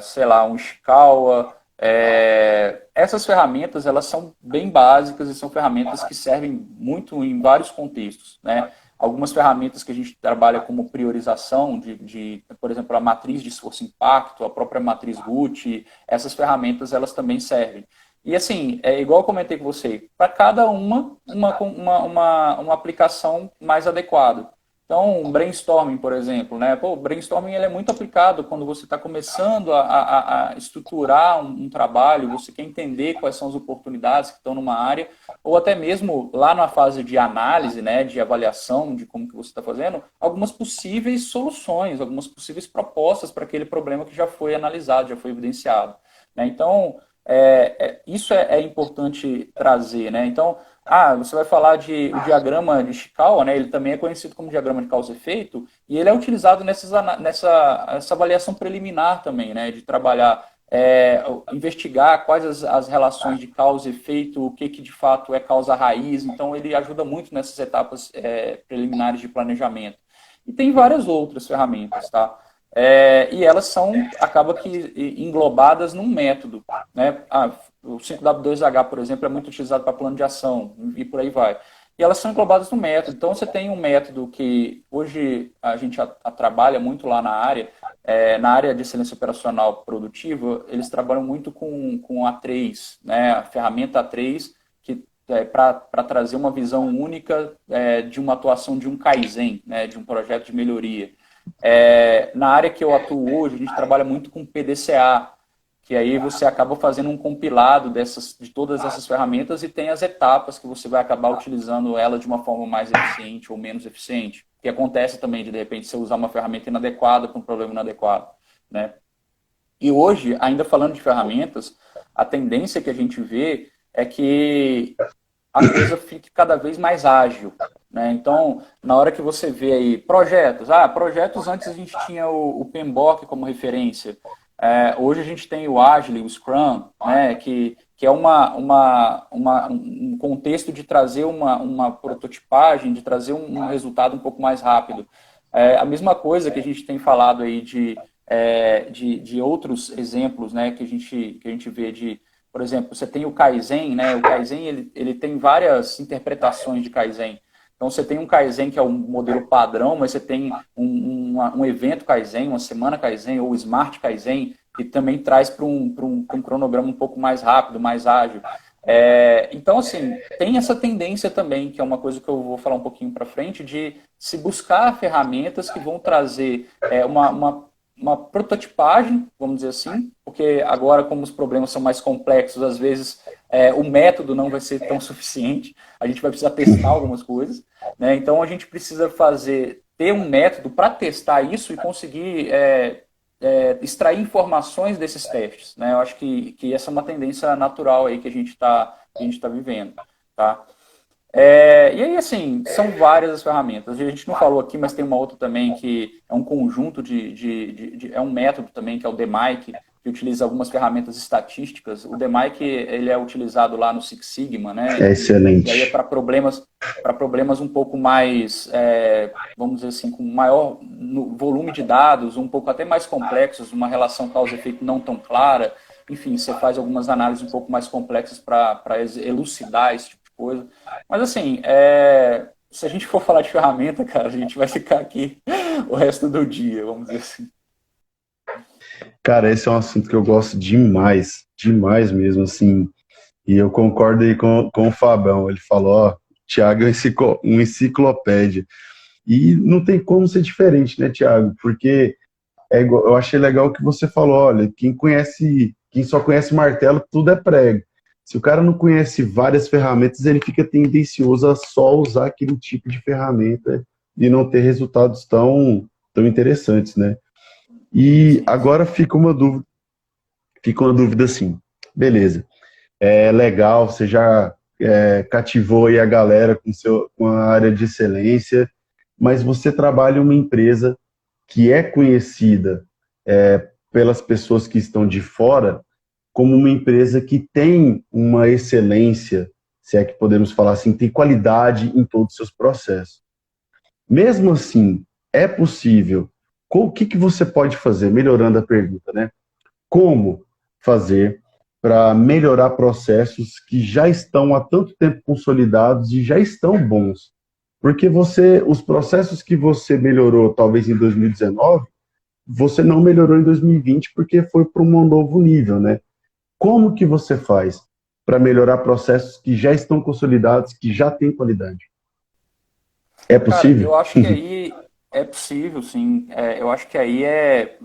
sei lá, um Ishikawa. Essas ferramentas, elas são bem básicas e são ferramentas que servem muito em vários contextos, né? Algumas ferramentas que a gente trabalha como priorização por exemplo, a matriz de esforço-impacto, a própria matriz GUT, essas ferramentas, elas também servem. E assim, igual eu comentei com você, para cada uma aplicação mais adequada. Então, um brainstorming, por exemplo, né? Pô, o brainstorming ele é muito aplicado quando você está começando a estruturar um trabalho, você quer entender quais são as oportunidades que estão numa área, ou até mesmo lá na fase de análise, né, de avaliação de como que você está fazendo, algumas possíveis soluções, algumas possíveis propostas para aquele problema que já foi analisado, já foi evidenciado. Né? Então, isso é importante trazer, né? Então, você vai falar o diagrama de Ishikawa, né? Ele também é conhecido como diagrama de causa e efeito, e ele é utilizado nessa avaliação preliminar também, né? De trabalhar, investigar quais as relações de causa e efeito, o que de fato é causa raiz. Então, ele ajuda muito nessas etapas preliminares de planejamento. E tem várias outras ferramentas, tá? E elas acaba que englobadas num método, né? O 5W2H, por exemplo, é muito utilizado para plano de ação e por aí vai. E elas são englobadas no método. Então, você tem um método que hoje a gente trabalha muito lá na área de excelência operacional produtiva, eles trabalham muito com a A3, né? A ferramenta A3, que para trazer uma visão única de uma atuação de um Kaizen, né? De um projeto de melhoria. Na área que eu atuo hoje, a gente trabalha muito com PDCA, que aí você acaba fazendo um compilado de todas essas ferramentas e tem as etapas que você vai acabar utilizando ela de uma forma mais eficiente ou menos eficiente. Que acontece também de repente, você usar uma ferramenta inadequada para um problema inadequado. Né? E hoje, ainda falando de ferramentas, a tendência que a gente vê é que a coisa fique cada vez mais ágil. Né? Então, na hora que você vê aí projetos antes a gente tinha o PMBOK como referência. Hoje a gente tem o Agile, o Scrum, né? que é um contexto de trazer uma prototipagem, de trazer um resultado um pouco mais rápido. A mesma coisa que a gente tem falado aí de outros exemplos, né, que a gente vê de, por exemplo, você tem o Kaizen, né, o Kaizen ele tem várias interpretações de Kaizen. Então você tem um Kaizen que é um modelo padrão, mas você tem um evento Kaizen, uma semana Kaizen ou Smart Kaizen, que também traz para um cronograma um pouco mais rápido, mais ágil. Então, assim, tem essa tendência também, que é uma coisa que eu vou falar um pouquinho para frente, de se buscar ferramentas que vão trazer uma prototipagem, vamos dizer assim, porque agora, como os problemas são mais complexos, às vezes o método não vai ser tão suficiente, a gente vai precisar testar algumas coisas, né? Então a gente precisa ter um método para testar isso e conseguir extrair informações desses testes, né? Eu acho que essa é uma tendência natural aí que a gente tá vivendo, tá? E aí, assim, são várias as ferramentas. A gente não falou aqui, mas tem uma outra também que é um conjunto é um método também, que é o DMAIC, que utiliza algumas ferramentas estatísticas. O DMAIC, ele é utilizado lá no Six Sigma, né? É excelente. E aí é para problemas um pouco mais, vamos dizer assim, com maior volume de dados, um pouco até mais complexos, uma relação causa-efeito não tão clara. Enfim, você faz algumas análises um pouco mais complexas para elucidar esse tipo de coisa. Mas assim, se a gente for falar de ferramenta, cara, a gente vai ficar aqui o resto do dia, vamos dizer assim. Cara, esse é um assunto que eu gosto demais, demais mesmo, assim. E eu concordo aí com o Fabão. Ele falou, ó, Thiago é uma enciclopédia. E não tem como ser diferente, né, Thiago? Porque eu achei legal que você falou, olha, quem só conhece martelo, tudo é prego. Se o cara não conhece várias ferramentas, ele fica tendencioso a só usar aquele tipo de ferramenta e não ter resultados tão interessantes, né? E Sim, agora sim. fica uma dúvida assim. Beleza, é legal, você já cativou aí a galera com a área de excelência, mas você trabalha em uma empresa que é conhecida pelas pessoas que estão de fora como uma empresa que tem uma excelência, se é que podemos falar assim, tem qualidade em todos os seus processos. Mesmo assim, é possível. O que você pode fazer, melhorando a pergunta, né? Como fazer para melhorar processos que já estão há tanto tempo consolidados e já estão bons? Porque os processos que você melhorou talvez em 2019, você não melhorou em 2020 porque foi para um novo nível, né? Como que você faz para melhorar processos que já estão consolidados, que já têm qualidade? É Cara, possível? eu acho que aí é possível, sim. Eu acho que aí é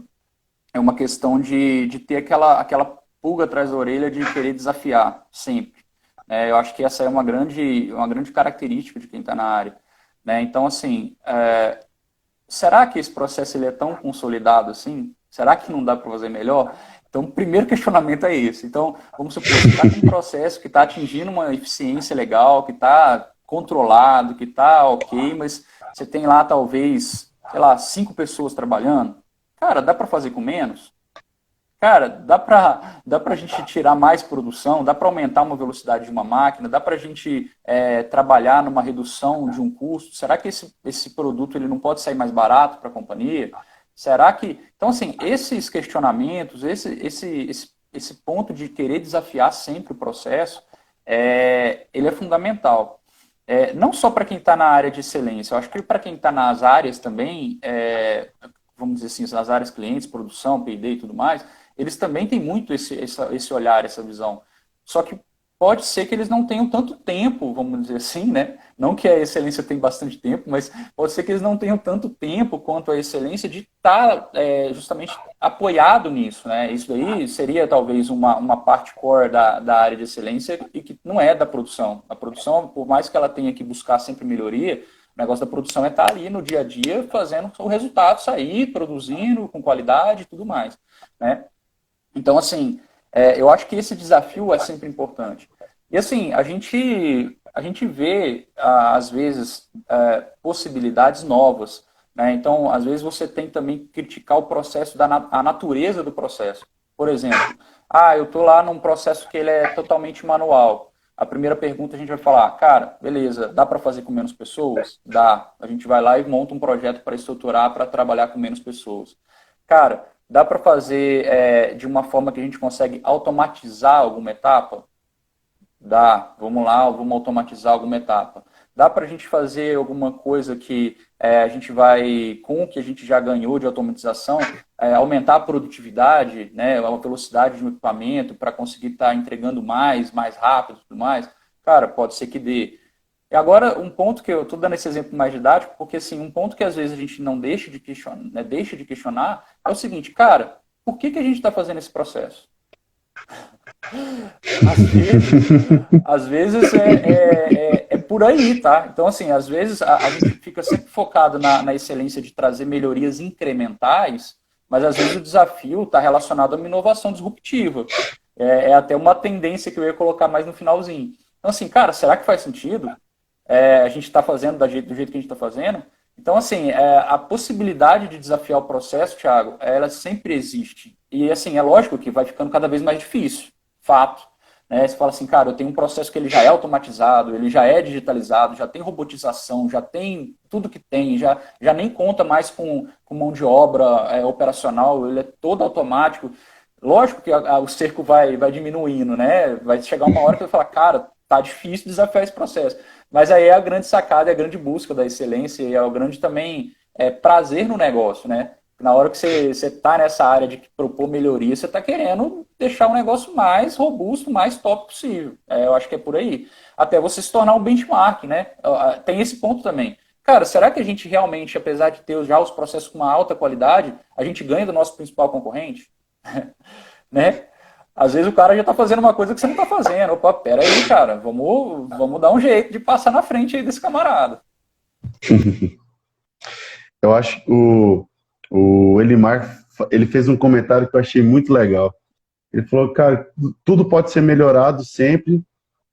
uma questão de ter aquela pulga atrás da orelha de querer desafiar, sempre. Eu acho que essa é uma grande característica de quem está na área. Né? Então, assim, será que esse processo ele é tão consolidado assim? Será que não dá para fazer melhor? Então, o primeiro questionamento é esse. Então, vamos supor, você está com um processo que está atingindo uma eficiência legal, que está controlado, que está ok, mas você tem lá talvez, sei lá, 5 pessoas trabalhando. Cara, dá para fazer com menos? Cara, dá pra gente tirar mais produção, dá para aumentar uma velocidade de uma máquina, dá para a gente trabalhar numa redução de um custo. Será que esse produto ele não pode sair mais barato para a companhia? Será que. Então, assim, esses questionamentos, esse ponto de querer desafiar sempre o processo, ele é fundamental. Não só para quem está na área de excelência, eu acho que para quem está nas áreas também, vamos dizer assim, nas áreas clientes, produção, P&D e tudo mais, eles também têm muito esse olhar, essa visão. Só que pode ser que eles não tenham tanto tempo, vamos dizer assim, né? Não que a excelência tem bastante tempo, mas pode ser que eles não tenham tanto tempo quanto a excelência de estar justamente apoiado nisso, né? Isso daí seria talvez uma parte core da área de excelência e que não é da produção. A produção, por mais que ela tenha que buscar sempre melhoria, o negócio da produção é estar ali no dia a dia fazendo o resultado sair, produzindo com qualidade e tudo mais, né? Então, assim, eu acho que esse desafio é sempre importante. E, assim, a gente vê, às vezes, possibilidades novas. Né? Então, às vezes, você tem também que criticar o processo, a natureza do processo. Por exemplo, eu estou lá num processo que ele é totalmente manual. A primeira pergunta a gente vai falar, cara, beleza, dá para fazer com menos pessoas? Dá. A gente vai lá e monta um projeto para estruturar, para trabalhar com menos pessoas. Cara, Dá para fazer de uma forma que a gente consegue automatizar alguma etapa? Dá, vamos lá, vamos automatizar alguma etapa. Dá para a gente fazer alguma coisa que a gente vai, com o que a gente já ganhou de automatização, aumentar a produtividade, né, a velocidade de um equipamento para conseguir estar entregando mais rápido e tudo mais? Cara, pode ser que dê. E agora, um ponto que eu estou dando esse exemplo mais didático, porque assim, um ponto que às vezes a gente não deixa de questionar é o seguinte, cara, por que a gente está fazendo esse processo? Às vezes, às vezes é por aí, tá? Então, assim, às vezes a gente fica sempre focado na excelência de trazer melhorias incrementais, mas às vezes o desafio está relacionado a uma inovação disruptiva. É até uma tendência que eu ia colocar mais no finalzinho. Então, assim, cara, será que faz sentido a gente está fazendo do jeito que a gente está fazendo? Então, assim, a possibilidade de desafiar o processo, Thiago, ela sempre existe. E, assim, é lógico que vai ficando cada vez mais difícil, fato. Né? Você fala assim, cara, eu tenho um processo que ele já é automatizado, ele já é digitalizado, já tem robotização, já tem tudo que tem, já nem conta mais com mão de obra operacional, ele é todo automático. Lógico que o cerco vai diminuindo, né? Vai chegar uma hora que vai falar, cara, tá difícil desafiar esse processo. Mas aí é a grande sacada, é a grande busca da excelência e é o grande também prazer no negócio, né? Na hora que você está nessa área de propor melhoria, você está querendo deixar o negócio mais robusto, mais top possível. Eu acho que é por aí. Até você se tornar um benchmark, né? Tem esse ponto também. Cara, será que a gente realmente, apesar de ter já os processos com uma alta qualidade, a gente ganha do nosso principal concorrente? Né? Às vezes o cara já está fazendo uma coisa que você não está fazendo. Opa, pera aí, cara, vamos dar um jeito de passar na frente aí desse camarada. Eu acho que o Elimar, ele fez um comentário que eu achei muito legal. Ele falou, cara, tudo pode ser melhorado sempre,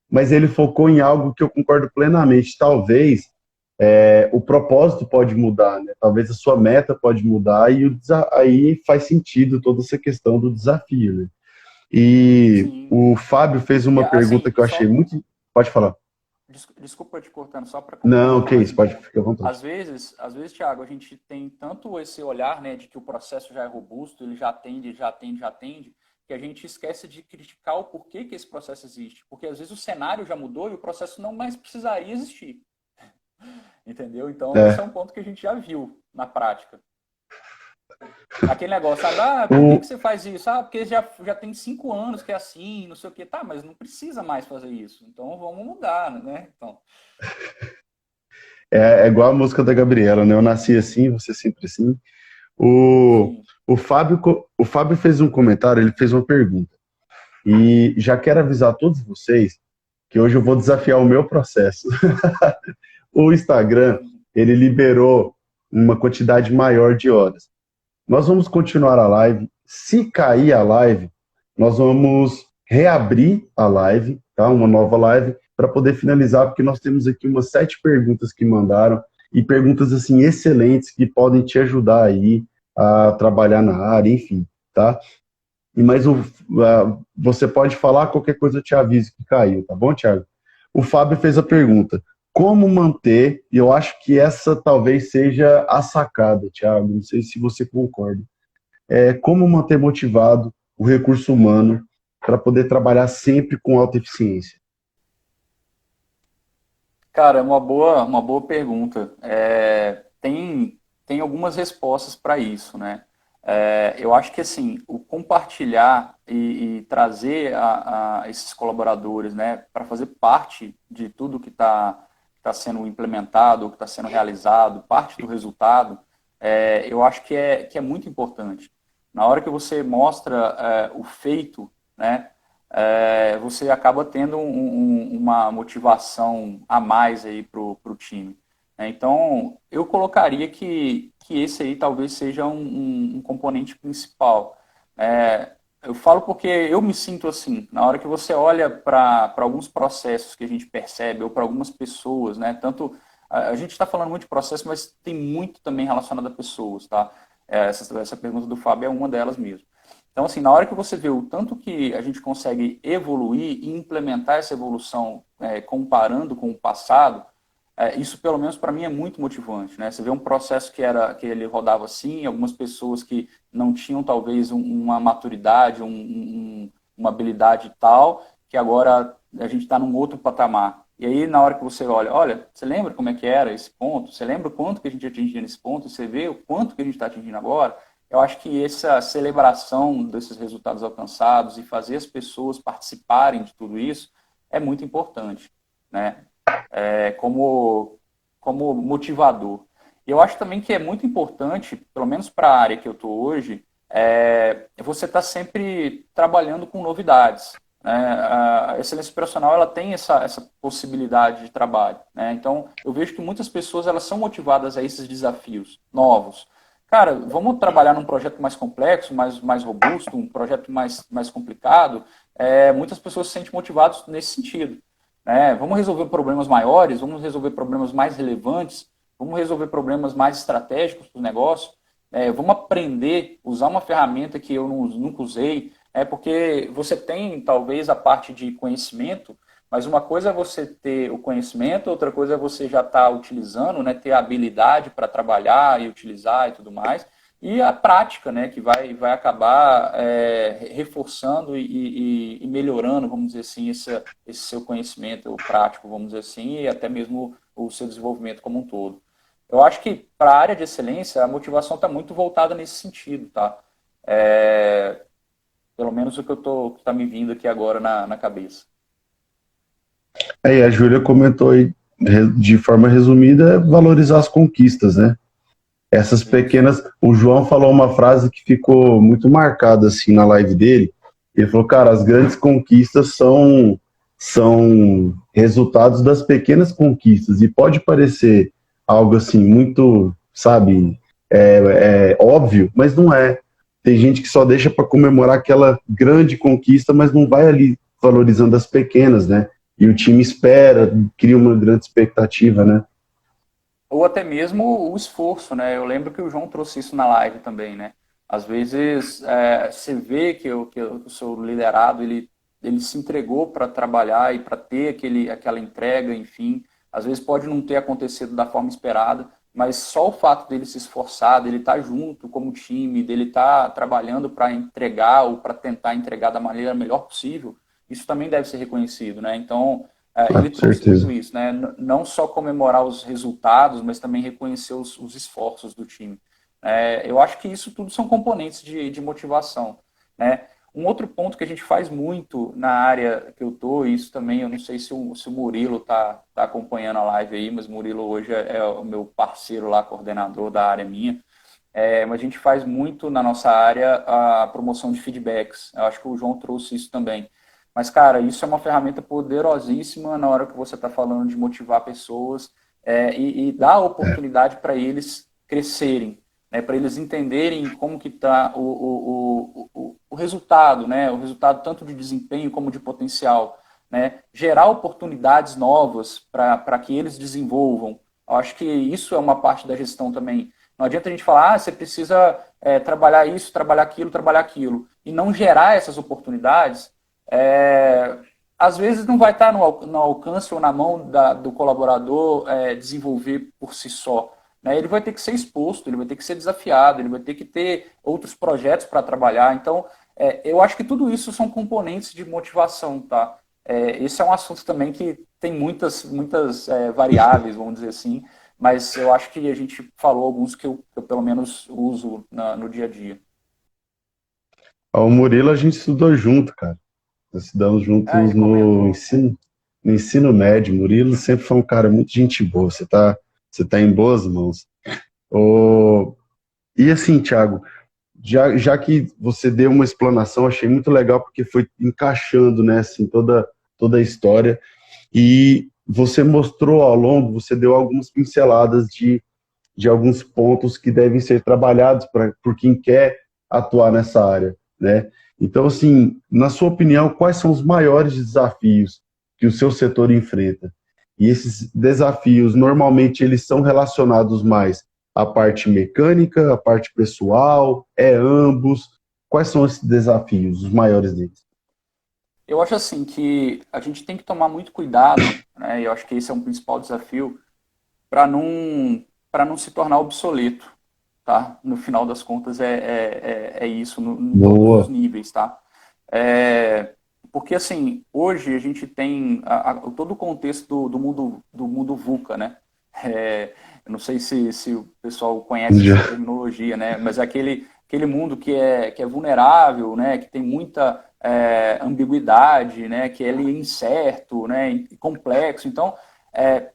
mas ele focou em algo que eu concordo plenamente. Talvez o propósito pode mudar, né? Talvez a sua meta pode mudar e aí faz sentido toda essa questão do desafio, né? E Sim. o Fábio fez uma pergunta Assim, que eu achei só. muito. Pode falar. Desculpa te cortando, só para Não, complementar que mais isso, um pode ponto. ficar à vontade. Thiago, a gente tem tanto esse olhar, né, de que o processo já é robusto, ele já atende, que a gente esquece de criticar o porquê que esse processo existe. Porque às vezes o cenário já mudou e o processo não mais precisaria existir. Entendeu? Então, esse é É, um ponto que a gente já viu na prática. Aquele negócio, sabe? Ah, por que o, você faz isso? Ah, porque já tem 5 anos que é assim, não sei o quê. Tá, mas não precisa mais fazer isso. Então, vamos mudar, né? Então, é igual a música da Gabriela, né? Eu nasci assim, você sempre assim. sim. O Fábio fez um comentário, ele fez uma pergunta. E já quero avisar a todos vocês que hoje eu vou desafiar o meu processo. O Instagram, ele liberou uma quantidade maior de horas. Nós vamos continuar a live. Se cair a live, nós vamos reabrir a live, tá? Uma nova live, para poder finalizar, porque nós temos aqui umas 7 perguntas que mandaram, e perguntas assim excelentes que podem te ajudar aí a trabalhar na área, enfim, tá? Mas você pode falar qualquer coisa, eu te aviso que caiu, tá bom, Thiago? O Fábio fez a Beleza. pergunta: como manter? E eu acho que essa talvez seja a sacada, Thiago. Não sei se você concorda. Como manter motivado o recurso humano para poder trabalhar sempre com alta eficiência? Cara, é uma boa pergunta. Tem algumas respostas para isso, né? Eu acho que assim, o compartilhar e trazer a esses colaboradores, né, para fazer parte de tudo que tá sendo implementado, que está sendo realizado, parte do resultado, eu acho que é muito importante. Na hora que você mostra o feito, né, você acaba tendo uma motivação a mais aí pro time. Então, eu colocaria que esse aí talvez seja um componente principal. Eu falo porque eu me sinto assim, na hora que você olha para alguns processos que a gente percebe, ou para algumas pessoas, né? Tanto a gente está falando muito de processo, mas tem muito também relacionado a pessoas, tá? Essa pergunta do Fábio é uma delas mesmo. Então, assim, na hora que você vê o tanto que a gente consegue evoluir e implementar essa evolução comparando com o passado, isso pelo menos para mim é muito motivante, né? Você vê um processo que ele rodava assim, algumas pessoas que não tinham talvez uma maturidade, uma habilidade tal, que agora a gente está num outro patamar. E aí, na hora que você olha, você lembra como é que era esse ponto? Você lembra o quanto que a gente atingia nesse ponto? Você vê o quanto que a gente está atingindo agora? Eu acho que essa celebração desses resultados alcançados e fazer as pessoas participarem de tudo isso é muito importante, né? Como motivador. E eu acho também que é muito importante, pelo menos para a área que eu estou hoje, você estar sempre trabalhando com novidades. Né? A excelência operacional ela tem essa possibilidade de trabalho. Né? Então, eu vejo que muitas pessoas elas são motivadas a esses desafios novos. Cara, vamos trabalhar num projeto mais complexo, mais robusto, um projeto mais complicado. Muitas pessoas se sentem motivadas nesse sentido. Né? Vamos resolver problemas maiores, vamos resolver problemas mais relevantes, vamos resolver problemas mais estratégicos para o negócio. Vamos aprender, usar uma ferramenta que eu nunca usei, porque você tem talvez a parte de conhecimento, mas uma coisa é você ter o conhecimento, outra coisa é você já estar utilizando, né, ter a habilidade para trabalhar e utilizar e tudo mais, e a prática, né, que vai acabar reforçando e melhorando, vamos dizer assim, esse seu conhecimento prático, vamos dizer assim, e até mesmo o seu desenvolvimento como um todo. Eu acho que para a área de excelência, a motivação está muito voltada nesse sentido, tá? Pelo menos o que que está me vindo aqui agora na cabeça. E a Júlia comentou aí, de forma resumida, é valorizar as conquistas, né? Essas Isso. pequenas. O João falou uma frase que ficou muito marcada assim na live dele. Ele falou, cara, as grandes conquistas são resultados das pequenas conquistas. E pode parecer algo assim muito, sabe, óbvio, mas não é. Tem gente que só deixa para comemorar aquela grande conquista, mas não vai ali valorizando as pequenas, né? E o time espera, cria uma grande expectativa, né? Ou até mesmo o esforço, né? Eu lembro que o João trouxe isso na live também, né? Às vezes você vê que o seu liderado ele se entregou para trabalhar e para ter aquela entrega, enfim. Às vezes pode não ter acontecido da forma esperada, mas só o fato dele se esforçar, dele estar junto como time, dele estar trabalhando para entregar ou para tentar entregar da maneira melhor possível, isso também deve ser reconhecido, né? Então Ah, ele com trouxe muito certeza. isso, né? Não só comemorar os resultados, mas também reconhecer os esforços do time. Eu acho que isso tudo são componentes de motivação, né? Um outro ponto que a gente faz muito na área que eu tô, e isso também, eu não sei se o Murilo tá acompanhando a live aí, mas o Murilo hoje é o meu parceiro lá, coordenador da área minha. Mas a gente faz muito na nossa área a promoção de feedbacks. Eu acho que o João trouxe isso também. Mas, cara, isso é uma ferramenta poderosíssima na hora que você está falando de motivar pessoas e dar oportunidade para eles crescerem, né, para eles entenderem como que está o resultado, né, o resultado tanto de desempenho como de potencial. Né, gerar oportunidades novas para que eles desenvolvam. Eu acho que isso é uma parte da gestão também. Não adianta a gente falar, você precisa trabalhar isso, trabalhar aquilo, e não gerar essas oportunidades, é, às vezes não vai estar no alcance ou na mão do colaborador desenvolver por si só. Né? Ele vai ter que ser exposto, ele vai ter que ser desafiado, ele vai ter que ter outros projetos para trabalhar. Então, eu acho que tudo isso são componentes de motivação. Tá? Esse é um assunto também que tem muitas variáveis, vamos dizer assim, mas eu acho que a gente falou alguns que eu pelo menos uso no dia a dia. O Murilo a gente estudou junto, cara. Nós estudamos juntos Ele comentou. no ensino médio. Murilo sempre foi um cara muito gente boa. Você tá em boas mãos. O, e assim, Thiago, já que você deu uma explanação, achei muito legal porque foi encaixando, né, assim, toda a história. E você mostrou ao longo, você deu algumas pinceladas de alguns pontos que devem ser trabalhados por quem quer atuar nessa área, né? Então, assim, na sua opinião, quais são os maiores desafios que o seu setor enfrenta? E esses desafios, normalmente, eles são relacionados mais à parte mecânica, à parte pessoal, ambos? Quais são esses desafios, os maiores deles? Eu acho assim que a gente tem que tomar muito cuidado, né? E eu acho que esse é um principal desafio, para não se tornar obsoleto, tá? No final das contas é isso, em todos os Boa. níveis, tá? É, porque assim, hoje a gente tem todo o contexto do mundo VUCA, né? É, eu não sei se o pessoal conhece essa Já. terminologia, né? Mas é aquele mundo que é vulnerável, né? Que tem muita ambiguidade, né? Que ele é incerto, né? E complexo. Então, é,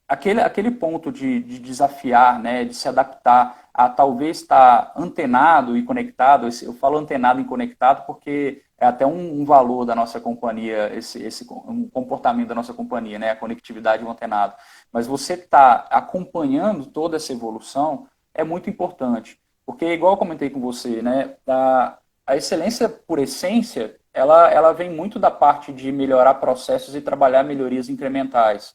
aquele ponto de desafiar, né, de se adaptar a talvez estar antenado e conectado, eu falo antenado e conectado porque é até um valor da nossa companhia, esse um comportamento da nossa companhia, né, a conectividade e o antenado. Mas você está acompanhando toda essa evolução é muito importante, porque igual eu comentei com você, né, a excelência por essência, ela vem muito da parte de melhorar processos e trabalhar melhorias incrementais,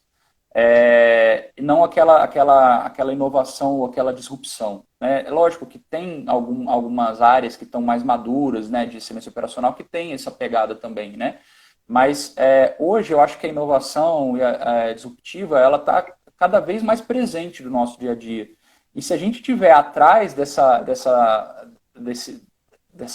não aquela inovação ou aquela disrupção. Né? É lógico que tem algumas áreas que estão mais maduras, né, de excelência operacional que tem essa pegada também, né? Mas hoje eu acho que a inovação e a disruptiva ela está cada vez mais presente no nosso dia a dia. E se a gente tiver atrás dessa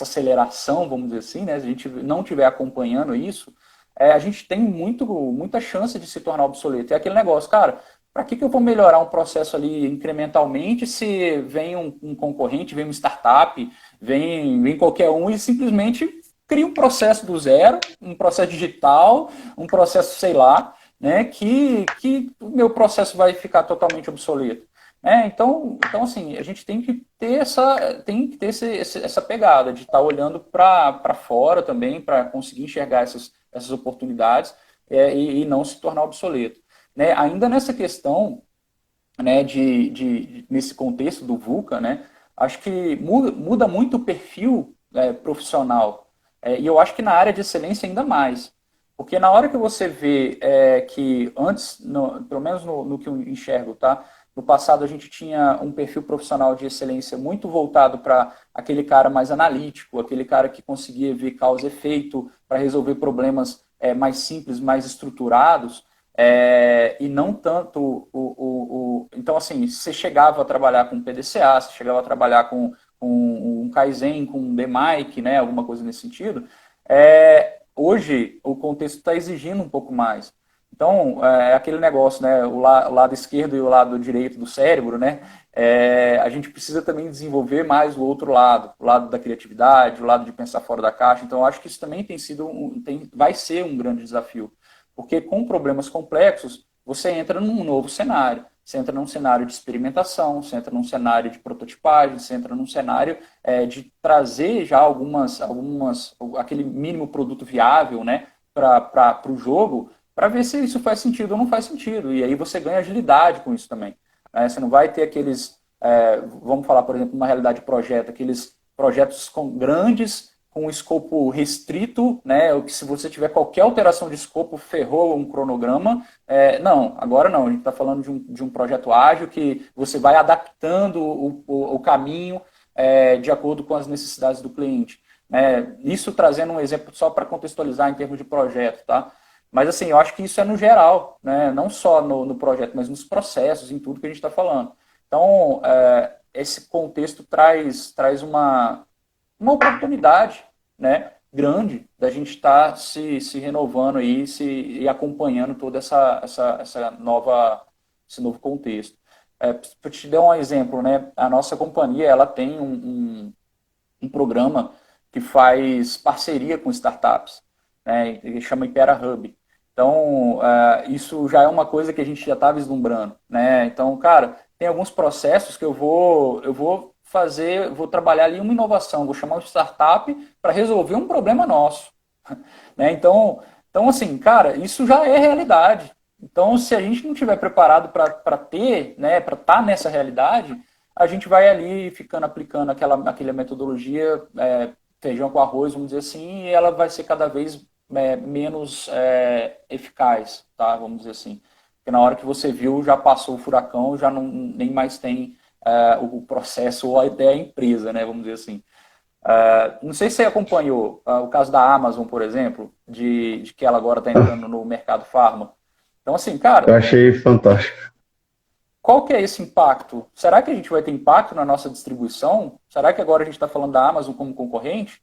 aceleração, vamos dizer assim, né, se a gente não estiver acompanhando isso, a gente tem muita chance de se tornar obsoleto. É aquele negócio, cara, para que eu vou melhorar um processo ali incrementalmente se vem um concorrente, vem uma startup, vem qualquer um e simplesmente cria um processo do zero, um processo digital, um processo, sei lá, né, que o meu processo vai ficar totalmente obsoleto. Então, assim, a gente tem que ter essa pegada de estar olhando para fora também, para conseguir enxergar essas oportunidades e não se tornar obsoleto. Né? Ainda nessa questão, né, nesse contexto do VUCA, né, acho que muda muito o perfil profissional. E eu acho que na área de excelência ainda mais. Porque na hora que você vê que antes, pelo menos no que eu enxergo, tá? No passado a gente tinha um perfil profissional de excelência muito voltado para aquele cara mais analítico, aquele cara que conseguia ver causa e efeito para resolver problemas mais simples, mais estruturados, e não tanto Então, assim, você chegava a trabalhar com PDCA, você chegava a trabalhar com um Kaizen, com um DMAIC, né, alguma coisa nesse sentido, hoje o contexto está exigindo um pouco mais. Então, aquele negócio, né, o lado esquerdo e o lado direito do cérebro, né, a gente precisa também desenvolver mais o outro lado, o lado da criatividade, o lado de pensar fora da caixa. Então, eu acho que isso também vai ser um grande desafio. Porque com problemas complexos, você entra num novo cenário. Você entra num cenário de experimentação, você entra num cenário de prototipagem, você entra num cenário de trazer já aquele mínimo produto viável, né, para o jogo, para ver se isso faz sentido ou não faz sentido. E aí você ganha agilidade com isso também. Você não vai ter vamos falar, por exemplo, uma realidade de projeto, aqueles projetos grandes com um escopo restrito, né? O que se você tiver qualquer alteração de escopo, ferrou um cronograma. Não, agora não. A gente está falando de um projeto ágil que você vai adaptando o caminho de acordo com as necessidades do cliente. Isso trazendo um exemplo só para contextualizar em termos de projeto, tá? Mas assim, eu acho que isso é no geral, né? Não só no projeto, mas nos processos, em tudo que a gente está falando. Então, esse contexto traz uma oportunidade, né, grande da gente estar se renovando aí, e acompanhando toda esse novo contexto. Para te dar um exemplo, né, a nossa companhia ela tem um programa que faz parceria com startups, né, que chama Impera Hub. Então, isso já é uma coisa que a gente já está vislumbrando, né? Então, cara, tem alguns processos que vou trabalhar ali uma inovação, vou chamar de startup para resolver um problema nosso, né? Então, assim, cara, isso já é realidade. Então, se a gente não estiver preparado para ter, né, para estar nessa realidade, a gente vai ali ficando aplicando aquela metodologia feijão com arroz, vamos dizer assim, e ela vai ser cada vez menos eficaz, tá? Vamos dizer assim. Porque na hora que você viu, já passou o furacão, já nem mais tem o processo ou até a empresa, né? Vamos dizer assim. Não sei se você acompanhou o caso da Amazon, por exemplo, de que ela agora está entrando no mercado farma. Então, assim, Eu cara, achei fantástico. qual que é esse impacto? Será que a gente vai ter impacto na nossa distribuição? Será que agora a gente está falando da Amazon como concorrente?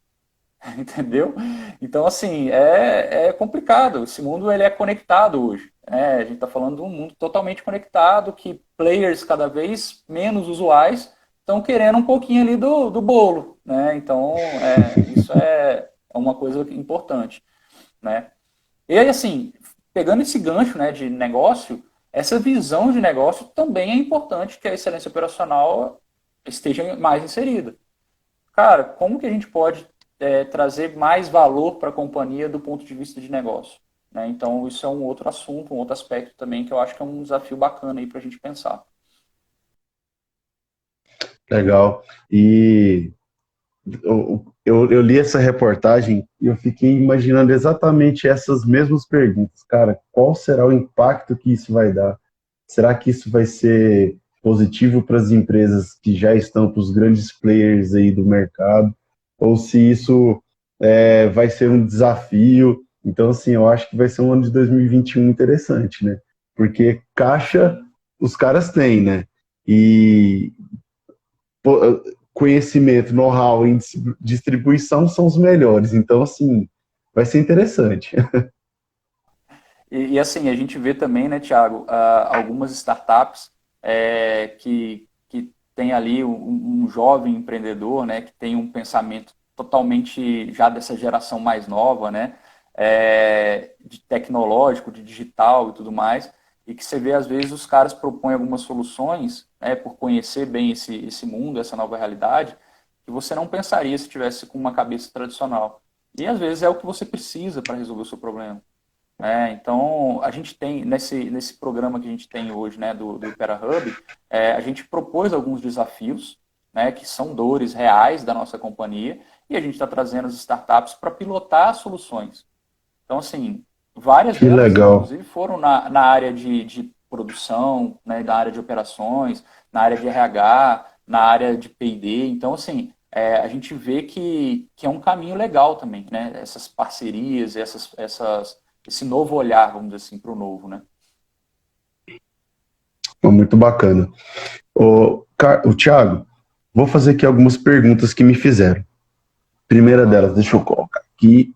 Entendeu? Então, assim, é complicado. Esse mundo ele é conectado hoje. Né? A gente está falando de um mundo totalmente conectado, que players cada vez menos usuais estão querendo um pouquinho ali do bolo. Né? Então, isso é uma coisa importante. Né? E aí, assim, pegando esse gancho, né, de negócio, essa visão de negócio também é importante que a excelência operacional esteja mais inserida. Cara, como que a gente pode trazer mais valor para a companhia do ponto de vista de negócio? Né? Então, isso é um outro assunto, um outro aspecto também que eu acho que é um desafio bacana aí para a gente pensar. Legal. E eu li essa reportagem e eu fiquei imaginando exatamente essas mesmas perguntas. Cara, qual será o impacto que isso vai dar? Será que isso vai ser positivo para as empresas que já estão, para os grandes players aí do mercado? Ou se isso vai ser um desafio? Então, assim, eu acho que vai ser um ano de 2021 interessante, né? Porque caixa os caras têm, né? E conhecimento, know-how em distribuição são os melhores. Então, assim, vai ser interessante. E assim, a gente vê também, né, Thiago, algumas startups que tem ali um jovem empreendedor, né, que tem um pensamento totalmente já dessa geração mais nova, né, de tecnológico, de digital e tudo mais, e que você vê, às vezes, os caras propõem algumas soluções, né, por conhecer bem esse mundo, essa nova realidade, que você não pensaria se tivesse com uma cabeça tradicional. E, às vezes, é o que você precisa para resolver o seu problema. Então, a gente tem, nesse programa que a gente tem hoje, né, do Hypera Hub, a gente propôs alguns desafios, né, que são dores reais da nossa companhia, e a gente está trazendo as startups para pilotar as soluções. Então, assim, várias Que delas, legal. inclusive, foram na área de produção, né, na área de operações, na área de RH, na área de P&D. Então, assim, a gente vê que é um caminho legal também, né? Essas parcerias, esse novo olhar, vamos dizer assim, para o novo, né? Muito bacana. O Thiago, vou fazer aqui algumas perguntas que me fizeram. Primeira delas, deixa eu colocar aqui.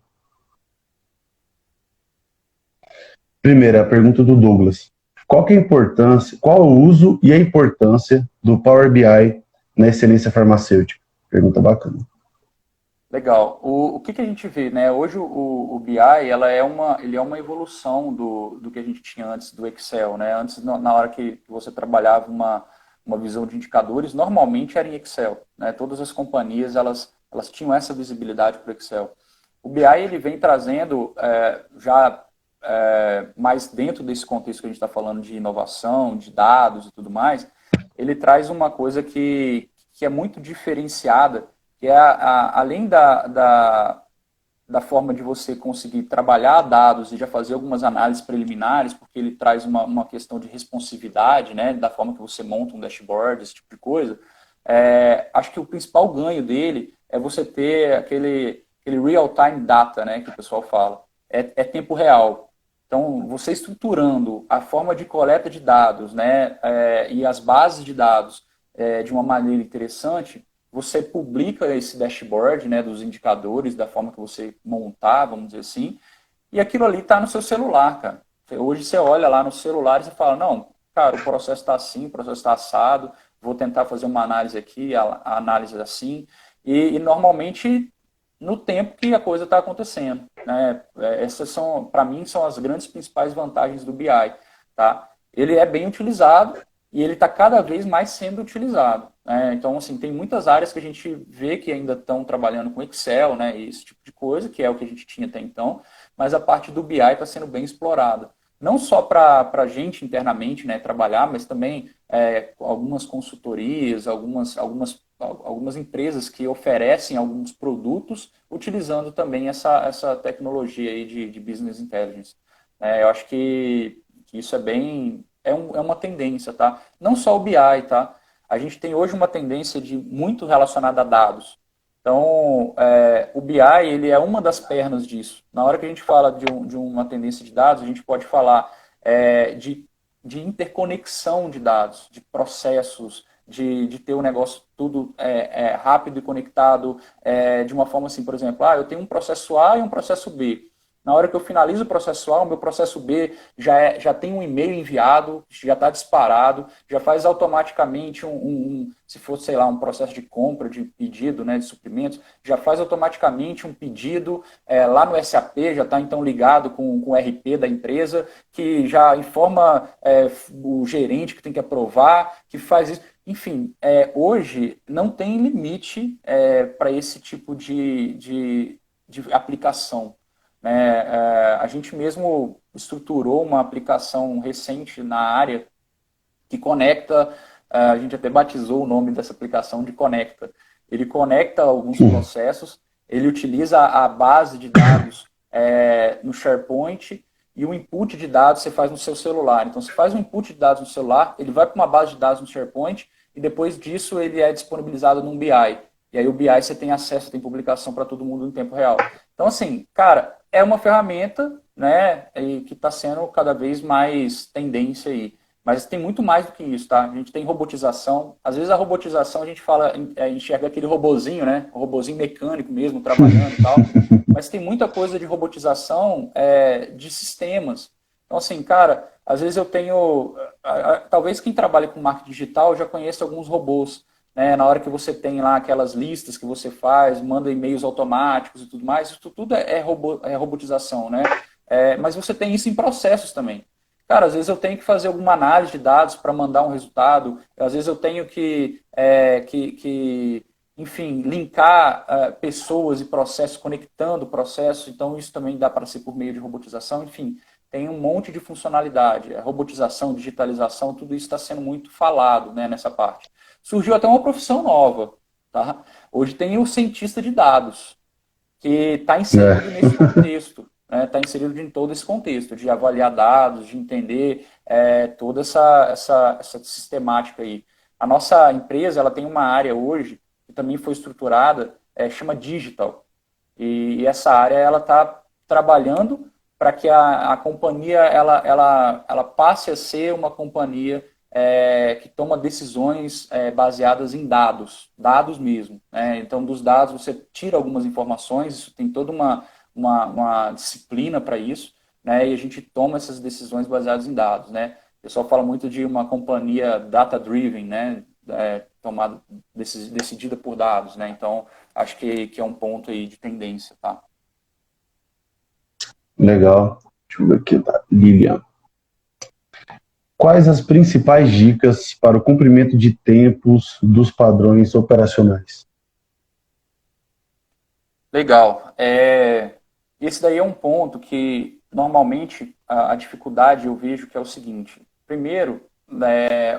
Primeira, a pergunta do Douglas. Qual que é a importância, qual o uso e a importância do Power BI na excelência farmacêutica? Pergunta bacana. Legal. O que a gente vê, né? Hoje o BI ele é uma evolução do que a gente tinha antes do Excel, né? Antes, na hora que você trabalhava uma visão de indicadores, normalmente era em Excel, né? Todas as companhias elas tinham essa visibilidade para o Excel. O BI ele vem trazendo já mais dentro desse contexto que a gente está falando de inovação, de dados e tudo mais, ele traz uma coisa que é muito diferenciada, que é além da forma de você conseguir trabalhar dados e já fazer algumas análises preliminares, porque ele traz uma questão de responsividade, né, da forma que você monta um dashboard, esse tipo de coisa. Acho que o principal ganho dele é você ter aquele real-time data, né, que o pessoal fala. É tempo real. Então, você estruturando a forma de coleta de dados, né, e as bases de dados de uma maneira interessante, você publica esse dashboard, né, dos indicadores, da forma que você montar, vamos dizer assim, e aquilo ali está no seu celular, cara. Hoje você olha lá no celular e você fala, não, cara, o processo está assim, o processo está assado, vou tentar fazer uma análise aqui, a análise assim, e normalmente no tempo que a coisa está acontecendo. Né? Essas são, para mim, são as grandes principais vantagens do BI. Tá? Ele é bem utilizado e ele está cada vez mais sendo utilizado. Né? Então, assim, tem muitas áreas que a gente vê que ainda estão trabalhando com Excel, né, e esse tipo de coisa, que é o que a gente tinha até então, mas a parte do BI está sendo bem explorada. Não só para a gente internamente, né, trabalhar, mas também algumas consultorias, algumas empresas que oferecem alguns produtos utilizando também essa tecnologia aí de business intelligence. Eu acho que isso é uma tendência, tá? Não só o BI, tá? A gente tem hoje uma tendência de muito relacionada a dados. Então, o BI ele é uma das pernas disso. Na hora que a gente fala de uma tendência de dados, a gente pode falar de de interconexão de dados, de processos, de ter o negócio tudo rápido e conectado, de uma forma assim, por exemplo, eu tenho um processo A e um processo B. Na hora que eu finalizo o processo A, o meu processo B já tem um e-mail enviado, já está disparado, já faz automaticamente se for, sei lá, um processo de compra, de pedido, né, de suprimentos, já faz automaticamente um pedido lá no SAP, já está então ligado com o RP da empresa, que já informa o gerente que tem que aprovar, que faz isso. Enfim, hoje não tem limite para esse tipo de aplicação. A gente mesmo estruturou uma aplicação recente na área que conecta, a gente até batizou o nome dessa aplicação de Conecta. Ele conecta alguns processos, ele utiliza a base de dados no SharePoint e o input de dados você faz no seu celular. Então, você faz um input de dados no celular, ele vai para uma base de dados no SharePoint e depois disso ele é disponibilizado num BI. E aí o BI você tem acesso, tem publicação para todo mundo em tempo real. Então, assim, cara, é uma ferramenta, né, que está sendo cada vez mais tendência aí. Mas tem muito mais do que isso, tá? A gente tem robotização. Às vezes a robotização a gente fala, enxerga aquele robozinho, né? O robozinho mecânico mesmo, trabalhando e tal. Mas tem muita coisa de robotização de sistemas. Então, assim, cara, às vezes eu tenho... Talvez quem trabalha com marketing digital já conheça alguns robôs. Né? Na hora que você tem lá aquelas listas que você faz, manda e-mails automáticos e tudo mais, isso tudo é robotização, né? Mas você tem isso em processos também. Cara, às vezes eu tenho que fazer alguma análise de dados para mandar um resultado, às vezes eu tenho enfim, linkar pessoas e processos, conectando processos, então isso também dá para ser por meio de robotização, enfim, tem um monte de funcionalidade, robotização, digitalização, tudo isso está sendo muito falado, né, nessa parte. Surgiu até uma profissão nova, tá? Hoje tem o cientista de dados, que está inserido nesse contexto, está inserido em todo esse contexto, de avaliar dados, de entender toda essa sistemática aí. A nossa empresa ela tem uma área hoje, que também foi estruturada, chama Digital. E essa área ela está trabalhando para que a companhia ela passe a ser uma companhia que toma decisões baseadas em dados mesmo. Né? Então, dos dados você tira algumas informações, isso tem toda uma disciplina para isso, né? E a gente toma essas decisões baseadas em dados. Né? O pessoal fala muito de uma companhia data-driven, né? Decidida por dados. Né? Então, acho que é um ponto aí de tendência. Tá? Legal. Deixa eu ver aqui, tá? Lilian. Quais as principais dicas para o cumprimento de tempos dos padrões operacionais? Legal. Esse daí é um ponto que, normalmente, a dificuldade eu vejo que é o seguinte. Primeiro,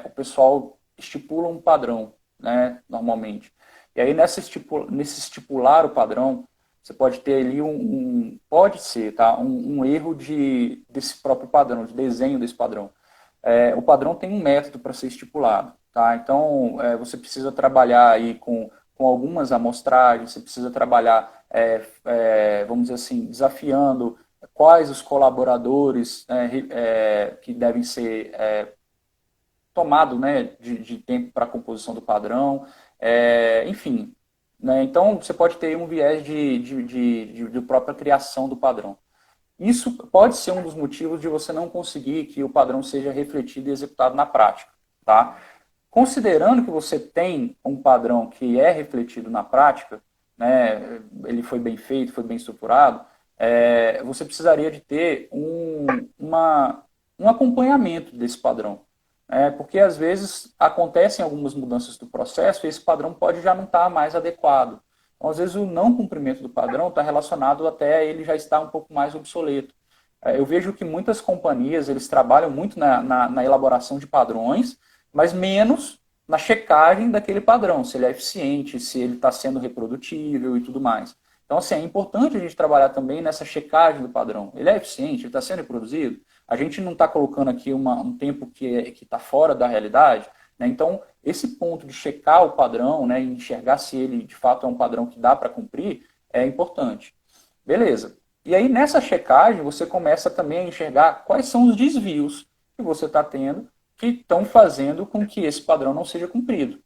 o pessoal estipula um padrão, né, normalmente. E aí, nesse estipular o padrão, você pode ter ali pode ser, tá, um erro desse próprio padrão, de desenho desse padrão. O padrão tem um método para ser estipulado, tá? Então, você precisa trabalhar aí com algumas amostragens, você precisa trabalhar, vamos dizer assim, desafiando quais os colaboradores que devem ser tomados, né, de tempo para a composição do padrão, enfim. Né? Então, você pode ter um viés de própria criação do padrão. Isso pode ser um dos motivos de você não conseguir que o padrão seja refletido e executado na prática. Tá? Considerando que você tem um padrão que é refletido na prática, né, ele foi bem feito, foi bem estruturado, você precisaria de ter um acompanhamento desse padrão. Porque às vezes acontecem algumas mudanças do processo e esse padrão pode já não estar mais adequado. Então, às vezes, o não cumprimento do padrão está relacionado até ele já estar um pouco mais obsoleto. Eu vejo que muitas companhias eles trabalham muito na elaboração de padrões, mas menos na checagem daquele padrão, se ele é eficiente, se ele está sendo reprodutível e tudo mais. Então, assim, é importante a gente trabalhar também nessa checagem do padrão. Ele é eficiente? Ele está sendo reproduzido? A gente não está colocando aqui um tempo que está fora da realidade? Né? Então, esse ponto de checar o padrão, né, e enxergar se ele de fato é um padrão que dá para cumprir, é importante. Beleza. E aí, nessa checagem, você começa também a enxergar quais são os desvios que você está tendo que estão fazendo com que esse padrão não seja cumprido.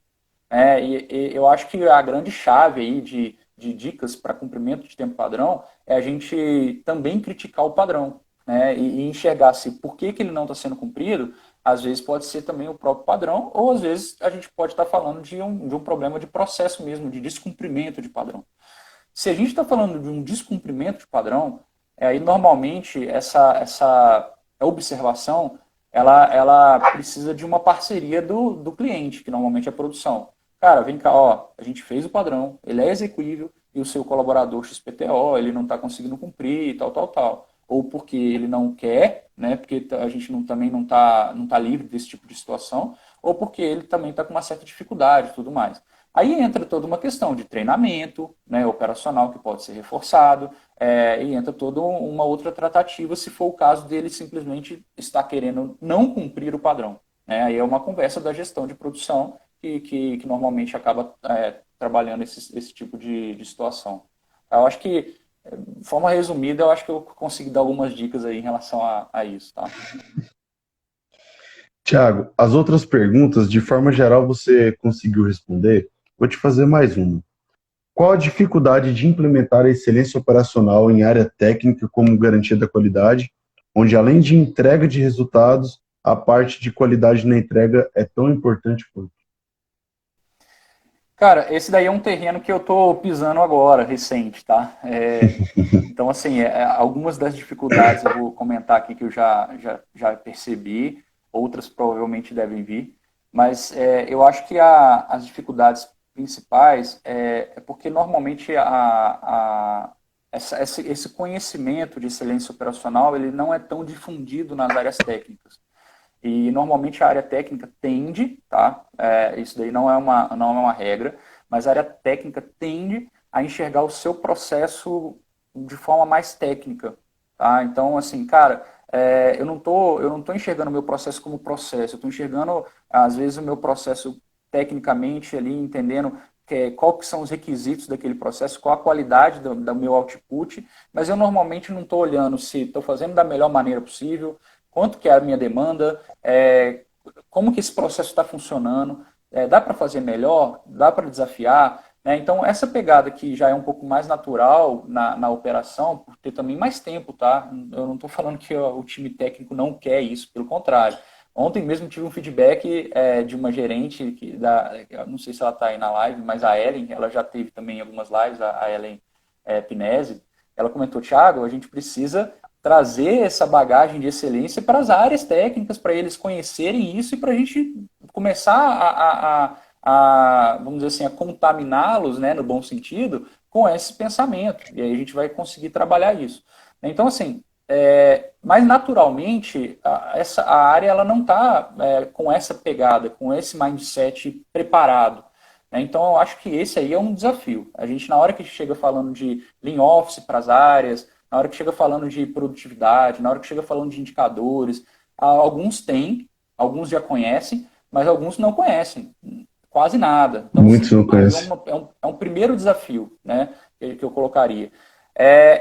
E eu acho que a grande chave aí de dicas para cumprimento de tempo padrão é a gente também criticar o padrão, né? E enxergar se por que ele não está sendo cumprido, às vezes pode ser também o próprio padrão, ou às vezes a gente pode estar falando de um problema de processo mesmo, de descumprimento de padrão. Se a gente está falando de um descumprimento de padrão, aí normalmente essa observação ela precisa de uma parceria do cliente, que normalmente é a produção. Cara, vem cá, ó, a gente fez o padrão, ele é execuível e o seu colaborador XPTO, ele não está conseguindo cumprir, tal, tal, tal. Ou porque ele não quer, né, porque a gente também não tá livre desse tipo de situação, ou porque ele também está com uma certa dificuldade e tudo mais. Aí entra toda uma questão de treinamento, né, operacional que pode ser reforçado, e entra toda uma outra tratativa se for o caso dele simplesmente estar querendo não cumprir o padrão. Né? Aí é uma conversa da gestão de produção que normalmente acaba trabalhando esse tipo de situação. Eu acho que, de forma resumida, eu acho que eu consegui dar algumas dicas aí em relação a isso. Tá? Tiago, as outras perguntas, de forma geral, você conseguiu responder? Vou te fazer mais uma. Qual a dificuldade de implementar a excelência operacional em área técnica como garantia da qualidade, onde além de entrega de resultados, a parte de qualidade na entrega é tão importante quanto? Cara, esse daí é um terreno que eu tô pisando agora, recente, tá? Então, assim, algumas das dificuldades eu vou comentar aqui que eu já percebi, outras provavelmente devem vir, mas eu acho que as dificuldades principais é porque normalmente esse conhecimento de excelência operacional ele não é tão difundido nas áreas técnicas. E normalmente a área técnica tende, tá? Isso daí não é uma regra, mas a área técnica tende a enxergar o seu processo de forma mais técnica, tá? Então, assim, cara, eu não tô enxergando o meu processo como processo, eu estou enxergando, às vezes, o meu processo tecnicamente ali, entendendo qual que são os requisitos daquele processo, qual a qualidade do meu output, mas eu normalmente não estou olhando se estou fazendo da melhor maneira possível, quanto que é a minha demanda, como que esse processo está funcionando, dá para fazer melhor, dá para desafiar, né? Então, essa pegada que já é um pouco mais natural na operação, por ter também mais tempo, tá? Eu não estou falando que o time técnico não quer isso, pelo contrário. Ontem mesmo tive um feedback de uma gerente, eu não sei se ela está aí na live, mas a Ellen, ela já teve também algumas lives, a Ellen Pinese, ela comentou, Thiago, a gente precisa trazer essa bagagem de excelência para as áreas técnicas, para eles conhecerem isso e para a gente começar vamos dizer assim, a contaminá-los, né, no bom sentido, com esse pensamento. E aí a gente vai conseguir trabalhar isso. Então, assim, mas naturalmente a área ela não está com essa pegada, com esse mindset preparado. Né? Então eu acho que esse aí é um desafio. A gente, na hora que chega falando de Lean Office para as áreas, na hora que chega falando de produtividade, na hora que chega falando de indicadores, alguns têm, alguns já conhecem, mas alguns não conhecem quase nada. Então, Muitos assim, não aí conhecem. é um primeiro desafio, né, que eu colocaria.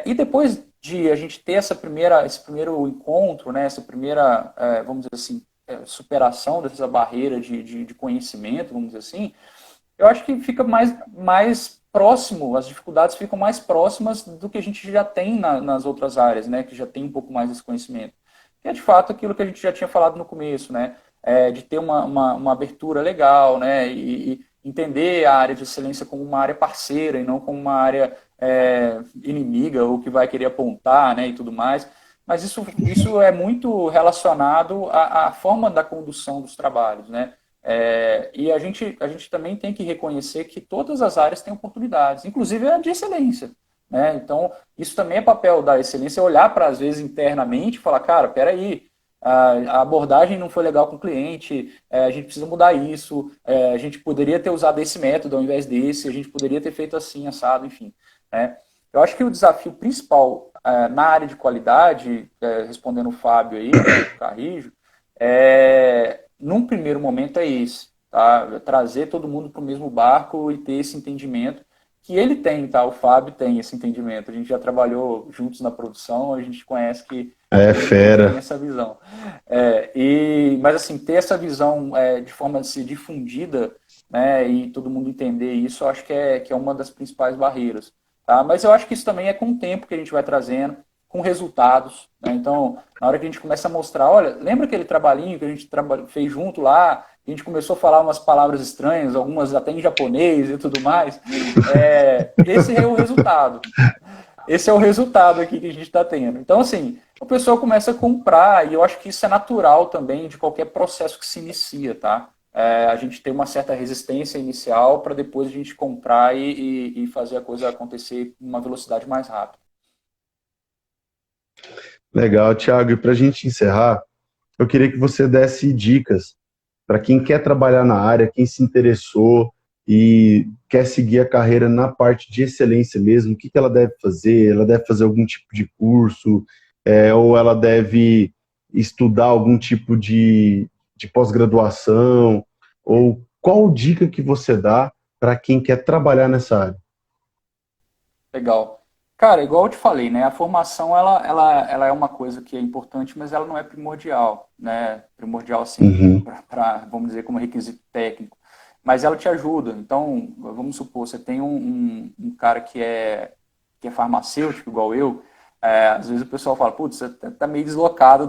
E depois de a gente ter esse primeiro encontro, né, essa primeira, vamos dizer assim, superação dessa barreira de conhecimento, vamos dizer assim, eu acho que fica mais próximo, as dificuldades ficam mais próximas do que a gente já tem nas outras áreas, né, que já tem um pouco mais desse conhecimento. Que é de fato aquilo que a gente já tinha falado no começo, né, de ter uma abertura legal, né, e entender a área de excelência como uma área parceira e não como uma área inimiga ou que vai querer apontar, né, e tudo mais. Mas isso é muito relacionado à forma da condução dos trabalhos, né? E a gente também tem que reconhecer que todas as áreas têm oportunidades, inclusive a de excelência. Né? Então, isso também é papel da excelência, olhar para, às vezes, internamente e falar, cara, peraí, a abordagem não foi legal com o cliente, a gente precisa mudar isso, a gente poderia ter usado esse método ao invés desse, a gente poderia ter feito assim, assado, enfim. Né? Eu acho que o desafio principal na área de qualidade, respondendo o Fábio aí, né, o Carrijo, num primeiro momento é esse, tá? Trazer todo mundo para o mesmo barco e ter esse entendimento que ele tem, tá? O Fábio tem esse entendimento. A gente já trabalhou juntos na produção, a gente conhece que É Ele tem fera. essa visão. Mas assim, ter essa visão de forma a ser difundida, né, e todo mundo entender isso, eu acho que é uma das principais barreiras. Tá? Mas eu acho que isso também é com o tempo que a gente vai trazendo, com resultados. Né? Então, na hora que a gente começa a mostrar, olha, lembra aquele trabalhinho que a gente fez junto lá? A gente começou a falar umas palavras estranhas, algumas até em japonês e tudo mais. Esse é o resultado. Esse é o resultado aqui que a gente está tendo. Então, assim, o pessoal começa a comprar, e eu acho que isso é natural também de qualquer processo que se inicia, tá? A gente tem uma certa resistência inicial para depois a gente comprar e fazer a coisa acontecer com uma velocidade mais rápida. Legal, Thiago. E para a gente encerrar, eu queria que você desse dicas para quem quer trabalhar na área, quem se interessou e quer seguir a carreira na parte de excelência mesmo. O que que ela deve fazer? Ela deve fazer algum tipo de curso, ou ela deve estudar algum tipo de pós-graduação? Ou qual dica que você dá para quem quer trabalhar nessa área? Legal. Cara, igual eu te falei, né? A formação ela é uma coisa que é importante, mas ela não é primordial, né? Primordial assim, Uhum. vamos dizer, como requisito técnico. Mas ela te ajuda. Então, vamos supor, você tem um cara que é farmacêutico, igual eu. Às vezes o pessoal fala, putz, você tá meio deslocado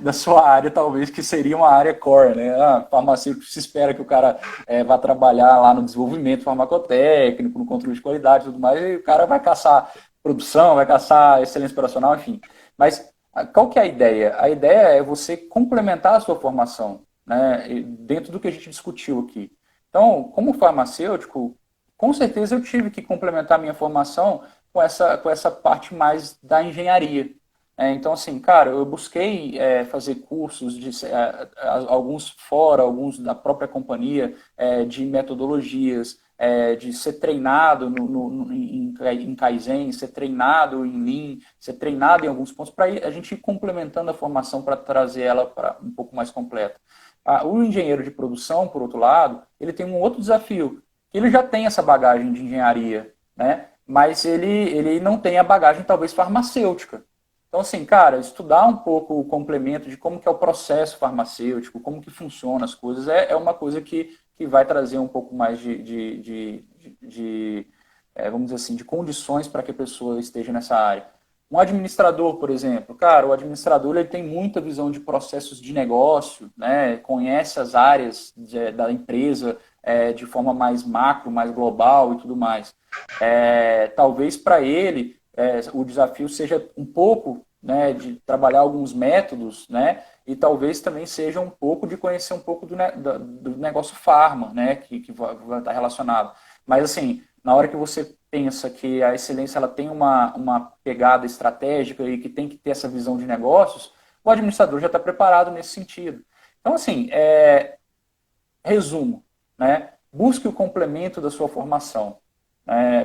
da sua área, talvez, que seria uma área core, né? Farmacêutico se espera que o cara vá trabalhar lá no desenvolvimento farmacotécnico, no controle de qualidade e tudo mais, e o cara vai caçar produção, vai caçar excelência operacional, enfim. Mas qual que é a ideia? A ideia é você complementar a sua formação, né? Dentro do que a gente discutiu aqui. Então, como farmacêutico, com certeza eu tive que complementar a minha formação com essa parte mais da engenharia. Então, assim, cara, eu busquei fazer cursos, alguns fora, alguns da própria companhia, de metodologias, de ser treinado em Kaizen, ser treinado em Lean, ser treinado em alguns pontos, para a gente ir complementando a formação para trazer ela para um pouco mais completa. O engenheiro de produção, por outro lado, ele tem um outro desafio. Ele já tem essa bagagem de engenharia, né? Mas ele não tem a bagagem, talvez, farmacêutica. Então, assim, cara, estudar um pouco o complemento de como que é o processo farmacêutico, como que funcionam as coisas, é uma coisa que vai trazer um pouco mais vamos dizer assim, de condições para que a pessoa esteja nessa área. Um administrador, por exemplo, cara, o administrador ele tem muita visão de processos de negócio, né? Conhece as áreas da empresa de forma mais macro, mais global e tudo mais. Talvez para ele o desafio seja um pouco, né, de trabalhar alguns métodos, né, e talvez também seja um pouco de conhecer um pouco do negócio farma, né, que vai estar relacionado. Mas assim, na hora que você pensa que a excelência ela tem uma pegada estratégica e que tem que ter essa visão de negócios, o administrador já está preparado nesse sentido. Então, assim, resumo, né? Busque o complemento da sua formação,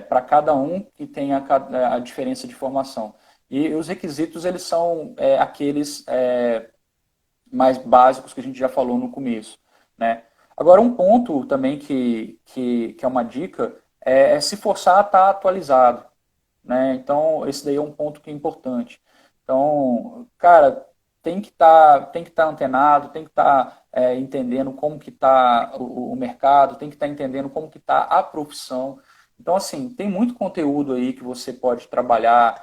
para cada um que tenha a diferença de formação. E os requisitos, eles são aqueles mais básicos que a gente já falou no começo, né? Agora, um ponto também que é uma dica é se forçar a estar atualizado, né? Então, esse daí é um ponto que é importante. Então, cara, tem que estar antenado, tem que estar entendendo como que está o mercado, tem que estar entendendo como que está a profissão. Então, assim, tem muito conteúdo aí que você pode trabalhar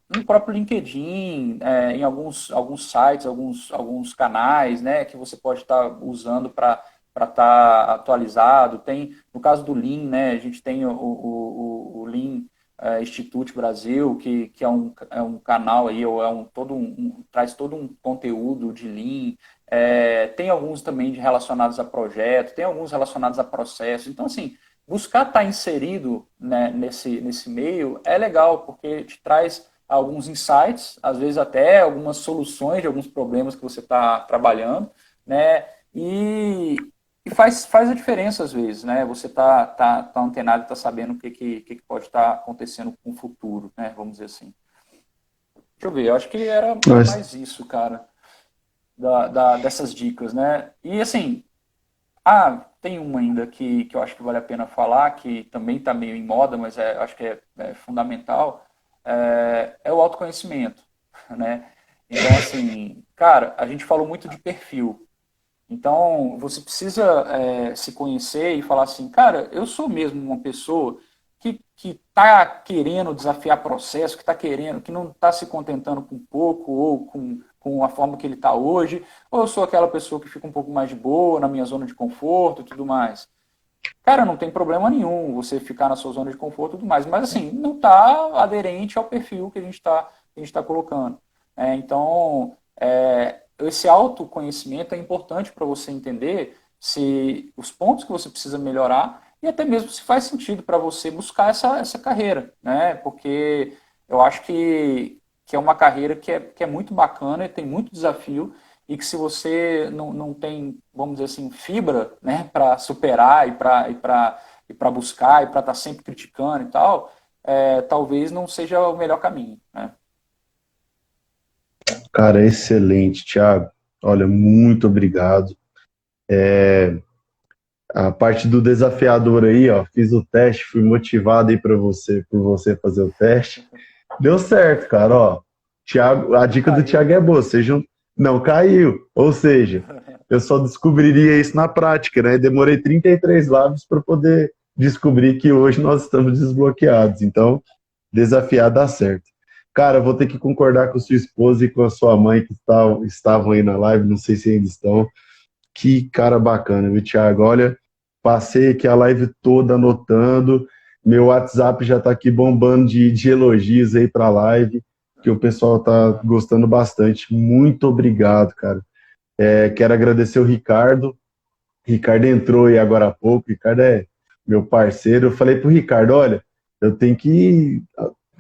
no próprio LinkedIn, em alguns sites, alguns canais, né, que você pode estar usando para estar atualizado. Tem, no caso do Lean, né, a gente tem o Lean Institute Brasil, que é um canal aí, ou traz todo um conteúdo de Lean. Tem alguns também relacionados a projeto, tem alguns relacionados a processo. Então, assim, buscar estar inserido, né, nesse meio é legal, porque te traz alguns insights, às vezes até algumas soluções de alguns problemas que você está trabalhando, né? E faz a diferença às vezes, né? Você tá antenado e tá sabendo o que pode estar acontecendo com o futuro, né? Vamos dizer assim. Deixa eu ver, eu acho que era Mas, mais isso, cara, dessas dicas, né? E assim, tem uma ainda que eu acho que vale a pena falar, que também está meio em moda, mas acho que é fundamental, é o autoconhecimento. né? Então, assim, cara, a gente falou muito de perfil. Então, você precisa se conhecer e falar assim, cara, eu sou mesmo uma pessoa que está querendo desafiar processo, que está querendo, que não está se contentando com pouco ou com a forma que ele está hoje, ou eu sou aquela pessoa que fica um pouco mais de boa, na minha zona de conforto e tudo mais. Cara, não tem problema nenhum você ficar na sua zona de conforto e tudo mais, mas assim, não está aderente ao perfil que a gente tá colocando. Então, esse autoconhecimento é importante para você entender se os pontos que você precisa melhorar e até mesmo se faz sentido para você buscar essa carreira, né? Porque eu acho que é uma carreira que é muito bacana e tem muito desafio e que se você não tem, vamos dizer assim, fibra, né, para superar e para buscar e para estar sempre criticando e tal, talvez não seja o melhor caminho, né? Cara, excelente, Thiago. Olha, muito obrigado. A parte do desafiador aí, ó, fiz o teste, fui motivado aí para você, por você fazer o teste. Deu certo, cara, ó. Thiago, a Não dica do caiu, Thiago né? é boa, seja não caiu. Ou seja, eu só descobriria isso na prática, né? Demorei 33 lives para poder descobrir que hoje nós estamos desbloqueados. Então, desafiar dá certo. Cara, eu vou ter que concordar com sua esposa e com a sua mãe que estavam aí na live, não sei se ainda estão. Que cara bacana, viu, Thiago? Olha, passei aqui a live toda anotando. Meu WhatsApp já está aqui bombando de elogios aí para a live, que o pessoal está Ah, gostando bastante. Muito obrigado, cara. Quero agradecer o Ricardo. Ricardo entrou aí agora há pouco. Ricardo é meu parceiro. Eu falei pro Ricardo, olha, eu tenho que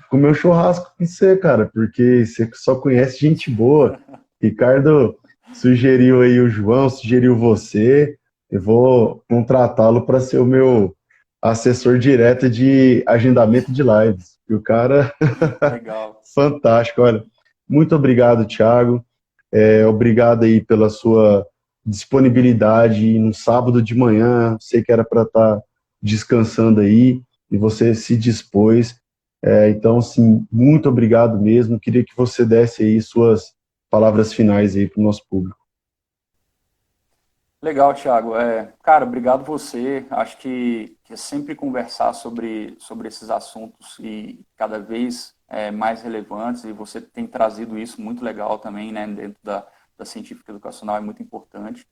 comer um churrasco com você, cara, porque você só conhece gente boa. Ricardo sugeriu aí o João, sugeriu você. Eu vou contratá-lo para ser o meu assessor direto de agendamento de lives. E o cara, legal. fantástico. Olha, muito obrigado, Thiago. Obrigado aí pela sua disponibilidade no sábado de manhã. Sei que era para estar descansando aí e você se dispôs. Então, sim, muito obrigado mesmo. Queria que você desse aí suas palavras finais aí para o nosso público. Legal, Thiago. Cara, obrigado você. Acho que é sempre conversar sobre esses assuntos e cada vez mais relevantes, e você tem trazido isso muito legal também, né, dentro da científica educacional, é muito importante.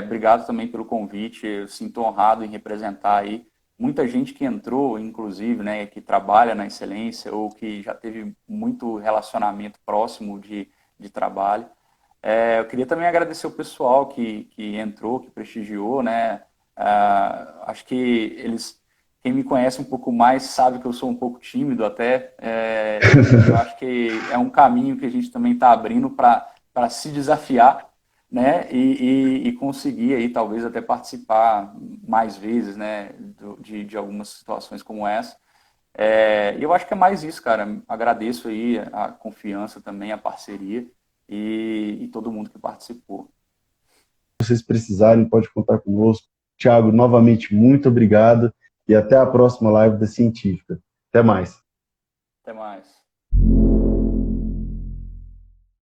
Obrigado também pelo convite. Eu sinto honrado em representar aí muita gente que entrou, inclusive, né, que trabalha na excelência ou que já teve muito relacionamento próximo de trabalho. Eu queria também agradecer o pessoal que entrou, que prestigiou, né? Acho que quem me conhece um pouco mais sabe que eu sou um pouco tímido até, e eu acho que é um caminho que a gente também está abrindo para se desafiar, né? E conseguir aí talvez até participar mais vezes, né? De algumas situações como essa. E eu acho que é mais isso, cara. Agradeço aí a confiança também, a parceria e todo mundo que participou. Se vocês precisarem, pode contar conosco. Thiago, novamente, muito obrigado e até a próxima live da Científica. Até mais. Até mais.